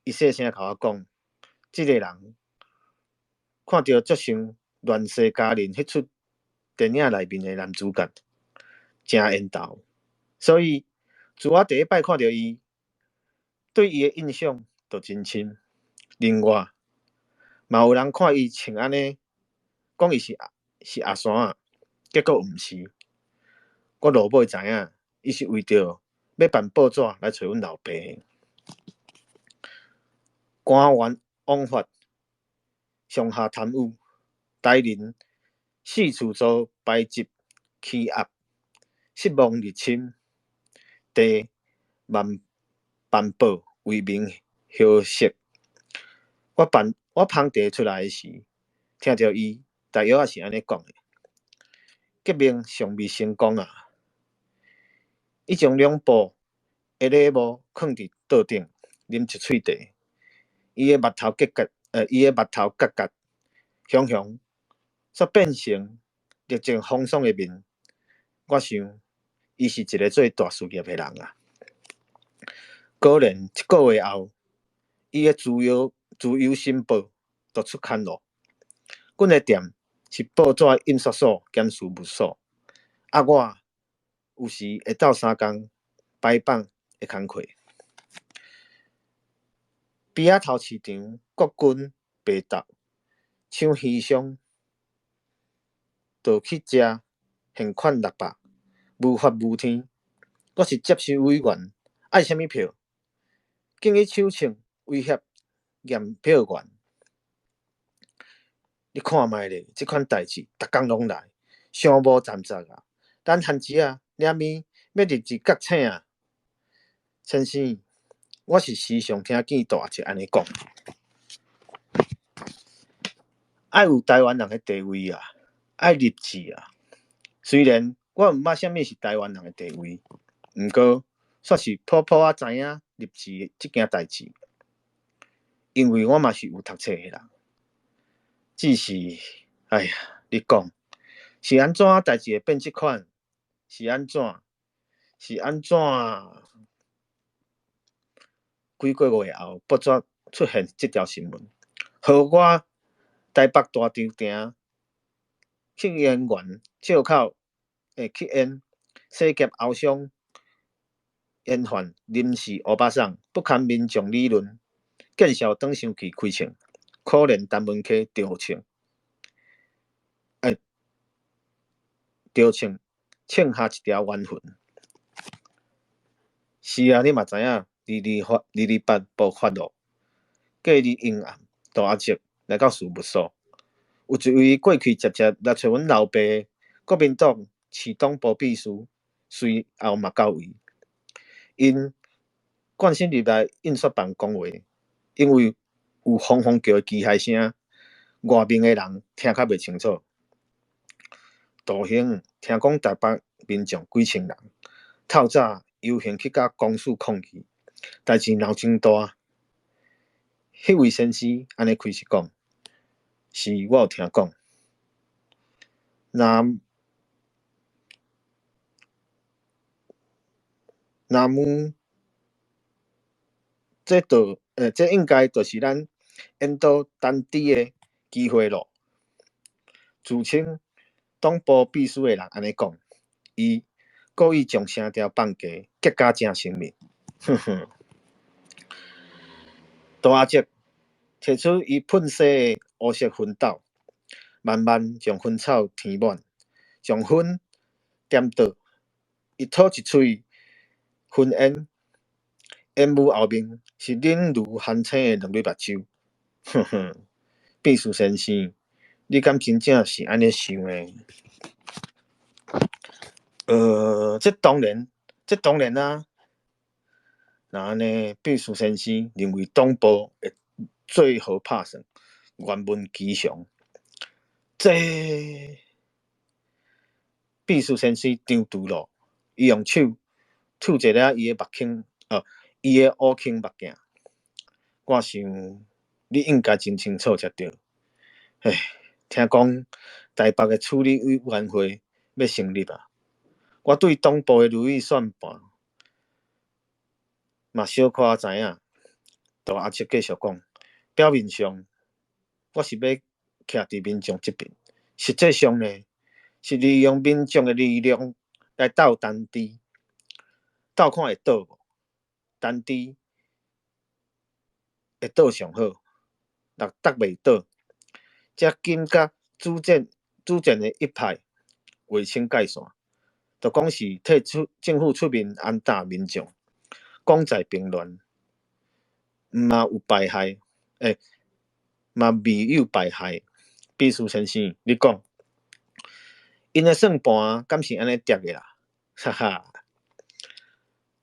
伊细声甲我讲，即个人看到足像乱世佳人迄出电影内面的男主角，真缘投，所以自我第一摆看到伊，对伊的印象就真深。另外，嘛有人看伊穿安尼，讲伊是阿山啊，结果毋是。我落尾知影，伊是为着要办报纸来找阮老爸。官员枉法，上下贪污，台人四处做排挤欺压，失望入侵，地万办报为民消息。我放地出来时，听到伊大约也是安尼讲的：革命尚未成功啊！伊将两部的礼物放伫桌顶，啉一喙茶。伊的目头角角，雄雄，煞变成热情风爽的面。我想，伊是一个做大事业的人啊。果然，一个月后，伊的自由新报就出刊咯。阮的店是报纸印刷所兼事务所，啊，我有时会斗相共摆放的工课。边仔头市场国军白昼，抢鱼商就去食，现款600，无法无天。我是接收委员，爱什么票，竟去手枪威胁验票员。你看卖咧，即款代志逐工拢来，伤无站责啊！咱番薯啊，领面要日子觉醒啊！先生，我是时常听见大姐安尼讲，爱有台湾人的地位啊，爱立志啊。虽然我毋捌啥物是台湾人的地位，毋过煞是普普啊知影立志即件代志，因为我嘛是有读册的人。只是，哎呀，你讲是安怎代志会变即款？是安怎？几个月后，报纸出现即条新闻，和我台北大场埕吸烟员借口吸烟，洗劫后商烟贩临时欧巴桑，不堪民众理论，见笑转生气开枪，可怜陈文溪着枪，枪下一条冤魂。是啊，你嘛知影，228爆发咯。隔日阴暗，大阿叔来到事务所，有一位过去直接来找阮老爸的国民党市党部秘书，随后嘛到位。因惯性入来印刷办讲话，因为有轰轰叫的机械声，外面的人听较袂清楚。大兴听讲台北民众几千人，透早游行去甲公署抗议，代志闹真大。迄位先生安尼开始讲，是我有听讲，那么这应该就是咱引导单底的机会咯。自称党部秘书的人安尼讲，伊故意将声调放低，结假正声明。哼哼，大阿叔摕出伊喷洗的乌色薰斗，慢慢将薰草填满，将薰点倒，伊吐一喙薰烟，烟雾后面是冷如寒青的两蕊目睭。哼哼，秘书先生，你敢真正是安尼想的？这当然啊。那安尼，秘书先生认为党部会最好拍算，原文吉祥。这秘书先生张拄咯，伊用手吐一下伊的目镜，伊的乌青目镜。我想，你应该真清楚才对。唉，听讲台北的处理委员会要成立啊，我对东部的如意算盘嘛小可知影。大阿叔继续讲，表面上我是要徛伫民众这边，实际上呢，是利用民众的力量来斗单治，斗看会倒无，单治会倒上好，若达袂倒，则紧甲主战的一派划清界线，就讲是替政府出面安打民众，讲在平乱，嘛有败害，嘛未有败害。秘书先生，你讲，因的算盘敢是安尼叠的啦？哈哈，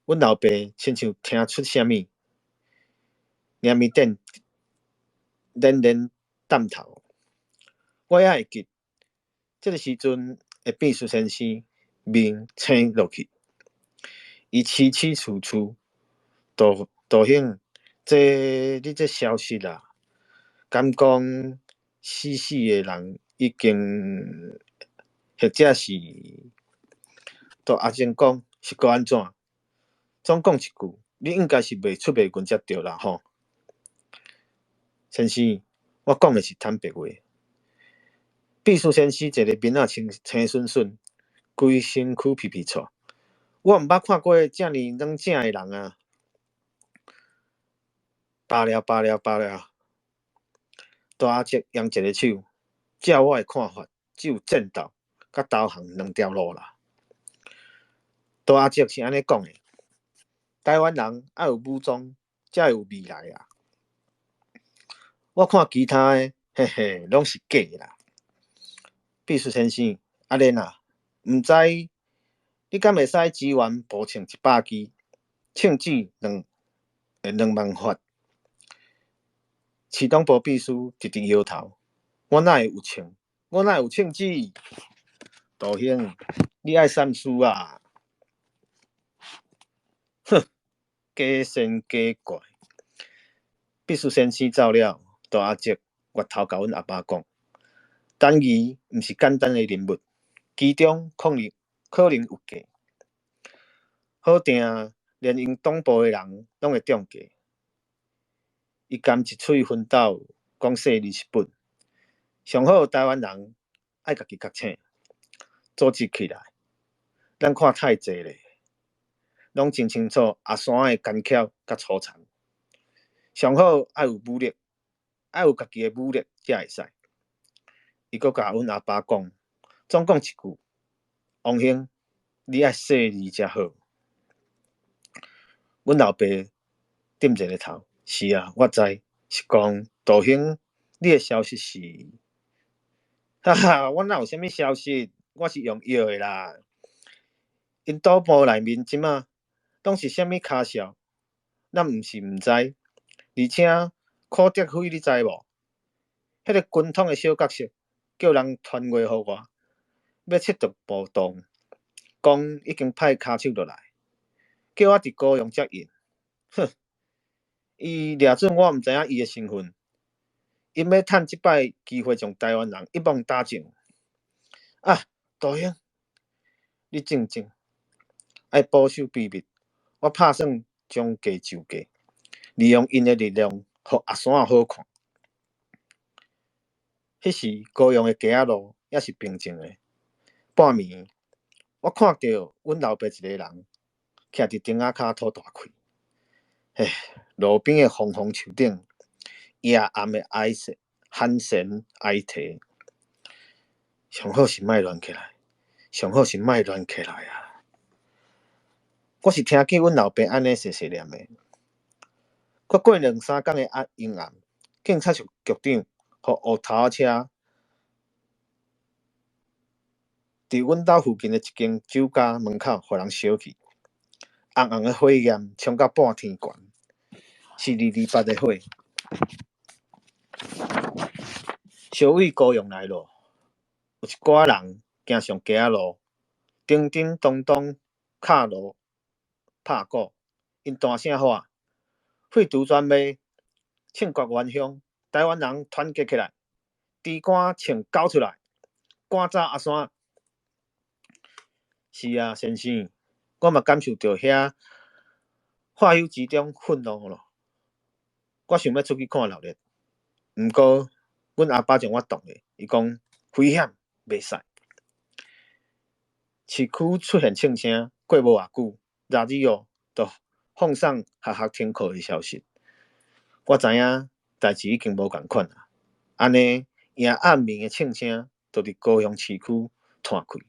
阮老爸亲像听出啥物，连咪连淡头。我还会记，这个时阵的秘书先生面青落去，伊凄凄楚楚，道兄，你这消息啦，敢讲死的人已经，或者是，都阿正讲是个安怎？总讲一句，你应该是未出卖阮才对啦吼。先生，我讲的是坦白话。秘书先生一个面仔青顺顺，规身躯皮皮臭，我毋捌看过遮尔软正的人啊！罢了，大阿叔扬一个手，照我的看法，只有战斗甲投降两条路啦。大阿叔是安尼讲的：台湾人爱有武装，才会有未来啊！我看其他的，嘿嘿，拢是假啦。秘书先生，阿莲啊，毋知你敢会使支援步枪100支，枪支2万发？市党部秘书直直摇头，我哪会有枪？我哪会有枪支？大兄，你爱三思啊！哼，假神假怪。秘书先生走了，大阿叔越头甲阮阿爸讲，等于毋是简单的人物，其中可能有假。好定连因党部的人拢会中计。伊甘一喙熏斗，讲说日是本。上好台湾人爱家己觉醒，组织起来。咱看太济咧，拢真清楚阿山的干巧甲粗残。上好爱有武力，爱有家己的武力才会使。伊阁甲阮阿爸讲，总讲一句，王兄，你爱细腻才好。阮老爸点一个头，是啊，我知，是讲大兄，你的消息是，哈哈，我哪有啥物消息？我是用药的啦。因岛部内面即马拢是啥物卡销，咱毋是毋知，而且柯德辉你知无？迄个军统的小角色，叫人传话互我，要切断暴动，讲已经派骹手落来，叫我伫高雄接应。哼，伊掠准我毋知影伊的身份，因要趁即摆机会将台湾人一网打尽。啊，大兄，你静静，爱保守秘密。我打算将计就计，利用因的力量，互阿山好看。迄时高雄的街仔路也是平静的。半暝，我看到阮老爸一个人徛伫顶仔骹吐大气。唉，路边的红红树顶，夜暗的寒蝉哀啼。上好是莫乱起来，上好是莫乱起来啊！我是听见阮老爸安尼细细念的。过2-3天的阴暗，警察局长互乌头仔车伫阮兜附近的一间酒家门口，互人烧去。红红的火焰冲到半天悬，是228的火。烧位高雄来咯，有一寡人行上街仔路，叮叮咚咚敲锣拍鼓，因大声喊：废除专卖，庆国原乡，台湾人团结起来，猪肝穿交出来，赶走阿山。是啊，先生，我嘛感受到遐话语之中愤怒咯。我想要出去看闹热，毋过阮阿爸将我挡下，伊讲危险，袂使。市区出现枪声，过无偌久，热日哦，就放送学校停课的消息。我知影代志已经无共款啊。安尼，迎暗暝的枪声，就伫高雄市区传开。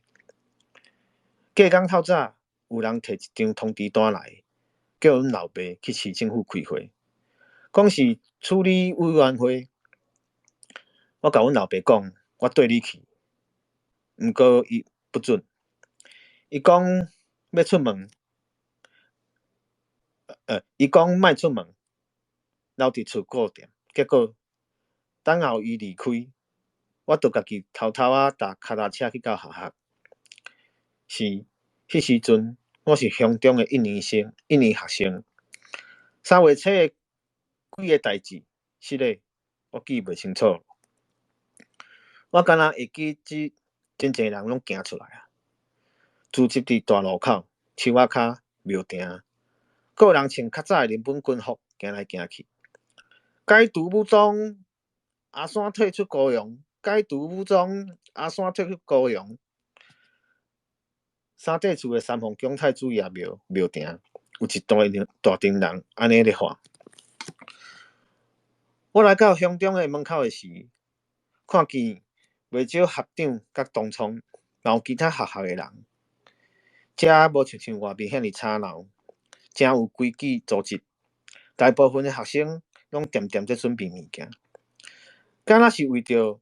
隔天透早，有人摕一张通知单来，叫阮老爸去市政府开会，讲是处理委员会。我甲阮老爸讲，我缀你去，毋过伊不准。伊讲要出门，伊讲莫出门，留伫厝顾店。结果等候伊离开，我就家己偷偷搭脚踏车去到学校。是，迄时阵我是乡中的一年学生。3月初的几个代志，是嘞，我记袂清楚。我敢若会记真侪人拢行出来啊。聚集伫大路口、树仔骹、庙埕，个有人穿较早的日本军服行来行去。该毒武装，阿山退出高雄。该毒武装，阿山退出高雄。三地厝的三凤姜太子爷庙埕有一大群人安尼咧喊。我来到乡中的门口的时，看见袂少校长甲同窗，嘛有其他学校的人。遮无像外面遐尼吵闹，真有规矩组织。大部分的学生拢点在准备物件，敢若是为着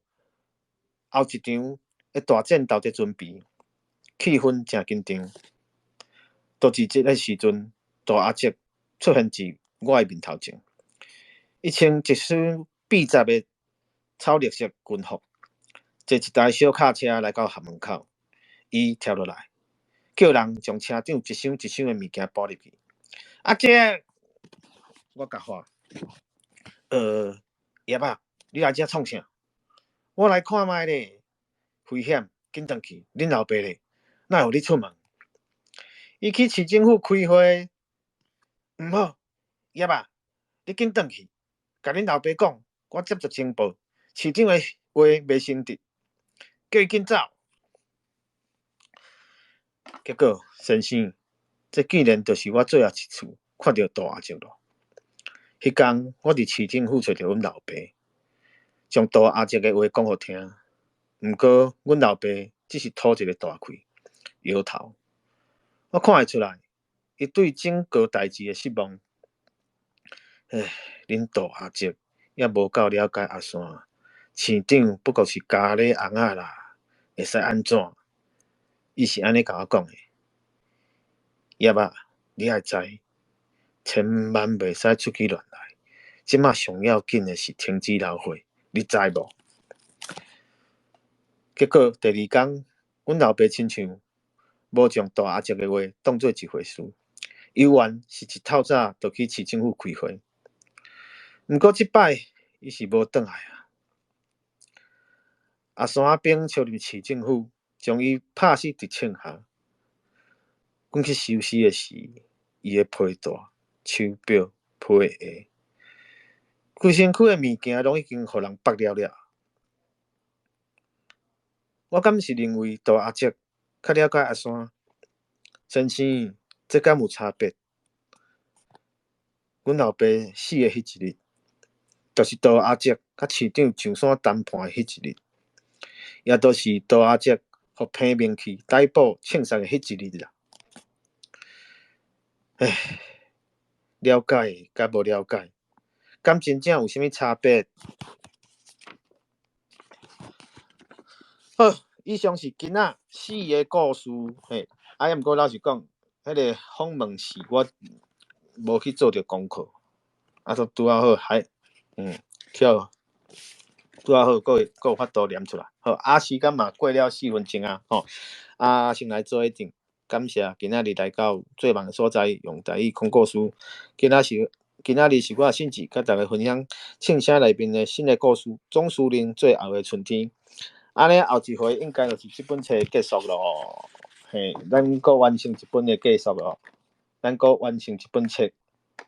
后一场的大战斗在准备，气氛真紧张。就伫这个时阵，大阿叔出现伫我的面头前，伊穿一身笔杂的草绿色军服，坐一台小卡车来到校门口。伊跳落来，叫人将车长一箱一箱的物件搬入去。阿姐，我甲话，叶啊，你来遮创啥？我来看卖咧，危险，紧转去，恁老爸咧，哪互你出门？伊去市政府开会，毋好，叶啊，你紧转去，甲恁老爸讲，我接到情报，市长的话袂成立，叫伊紧走。结果，先生，这竟然就是我最后一次看到大阿叔咯。迄天，我伫市政府找到阮老爸，将大阿叔的话讲互听。毋过，阮老爸只是吐一个大气，摇头。我看会出来，伊对整个代志的失望。恁大阿叔也无够了解阿山，市长不过是咖喱红仔啦，会使安怎？伊是安尼甲我讲的。叶啊，你爱知，千万袂使出去乱来。即马上要紧的是停止流血，你知无？结果第二天，阮老爸亲像无将大阿叔的话当做一回事，犹原是一透早就去市政府开会。毋过即摆伊是无转来啊。阿山兵冲入市政府，将伊拍死伫枪下。阮去收尸的时，伊的皮带、手表、皮鞋，规身躯的物件拢已经互人剥了了。我敢是认为大阿叔较了解阿山？先生，这敢有差别？阮老爸死的迄一日，就是大阿叔甲市长上山谈判的迄一日，也就是大阿叔互批名去逮捕枪杀的迄一日啦。了解甲无了解，敢真正有啥物差别？好，以上是今仔死的故事。毋过老实讲，迄个访问是我无去做着功课，都拄啊好巧，拄啊好，佫有法度念出来。好，时间嘛过了4分钟啊，先来做一定。感谢今仔日来到最忙的所在，用台语讲故事。今仔是今仔日是我信志，甲大家分享庆声内面的新的故事，总司令最后的春天。安尼后一回应该就是这本册结束咯。嘿，咱搁完成一本的结束咯，咱搁完成一本册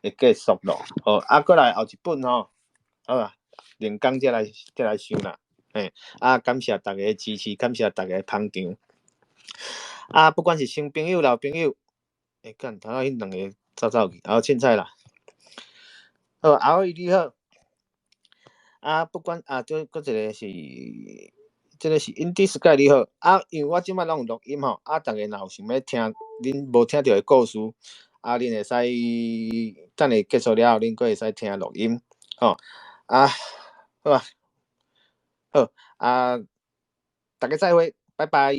的结束咯。哦，搁来后一本吼，好啦，另讲再来想啦。嘿，感谢大家的支持，感谢大家的捧场。不管是新朋友、老朋友，干，头仔迄两个走去，凊彩啦。好，后你好。不管搁一个是，这个是 Indie Sky 你好。因为我即摆拢有录音吼，大家若有想要听恁无听到的故事，恁会使等下结束了后，恁阁会使听录音，吼。好啊，好大家再会，拜拜。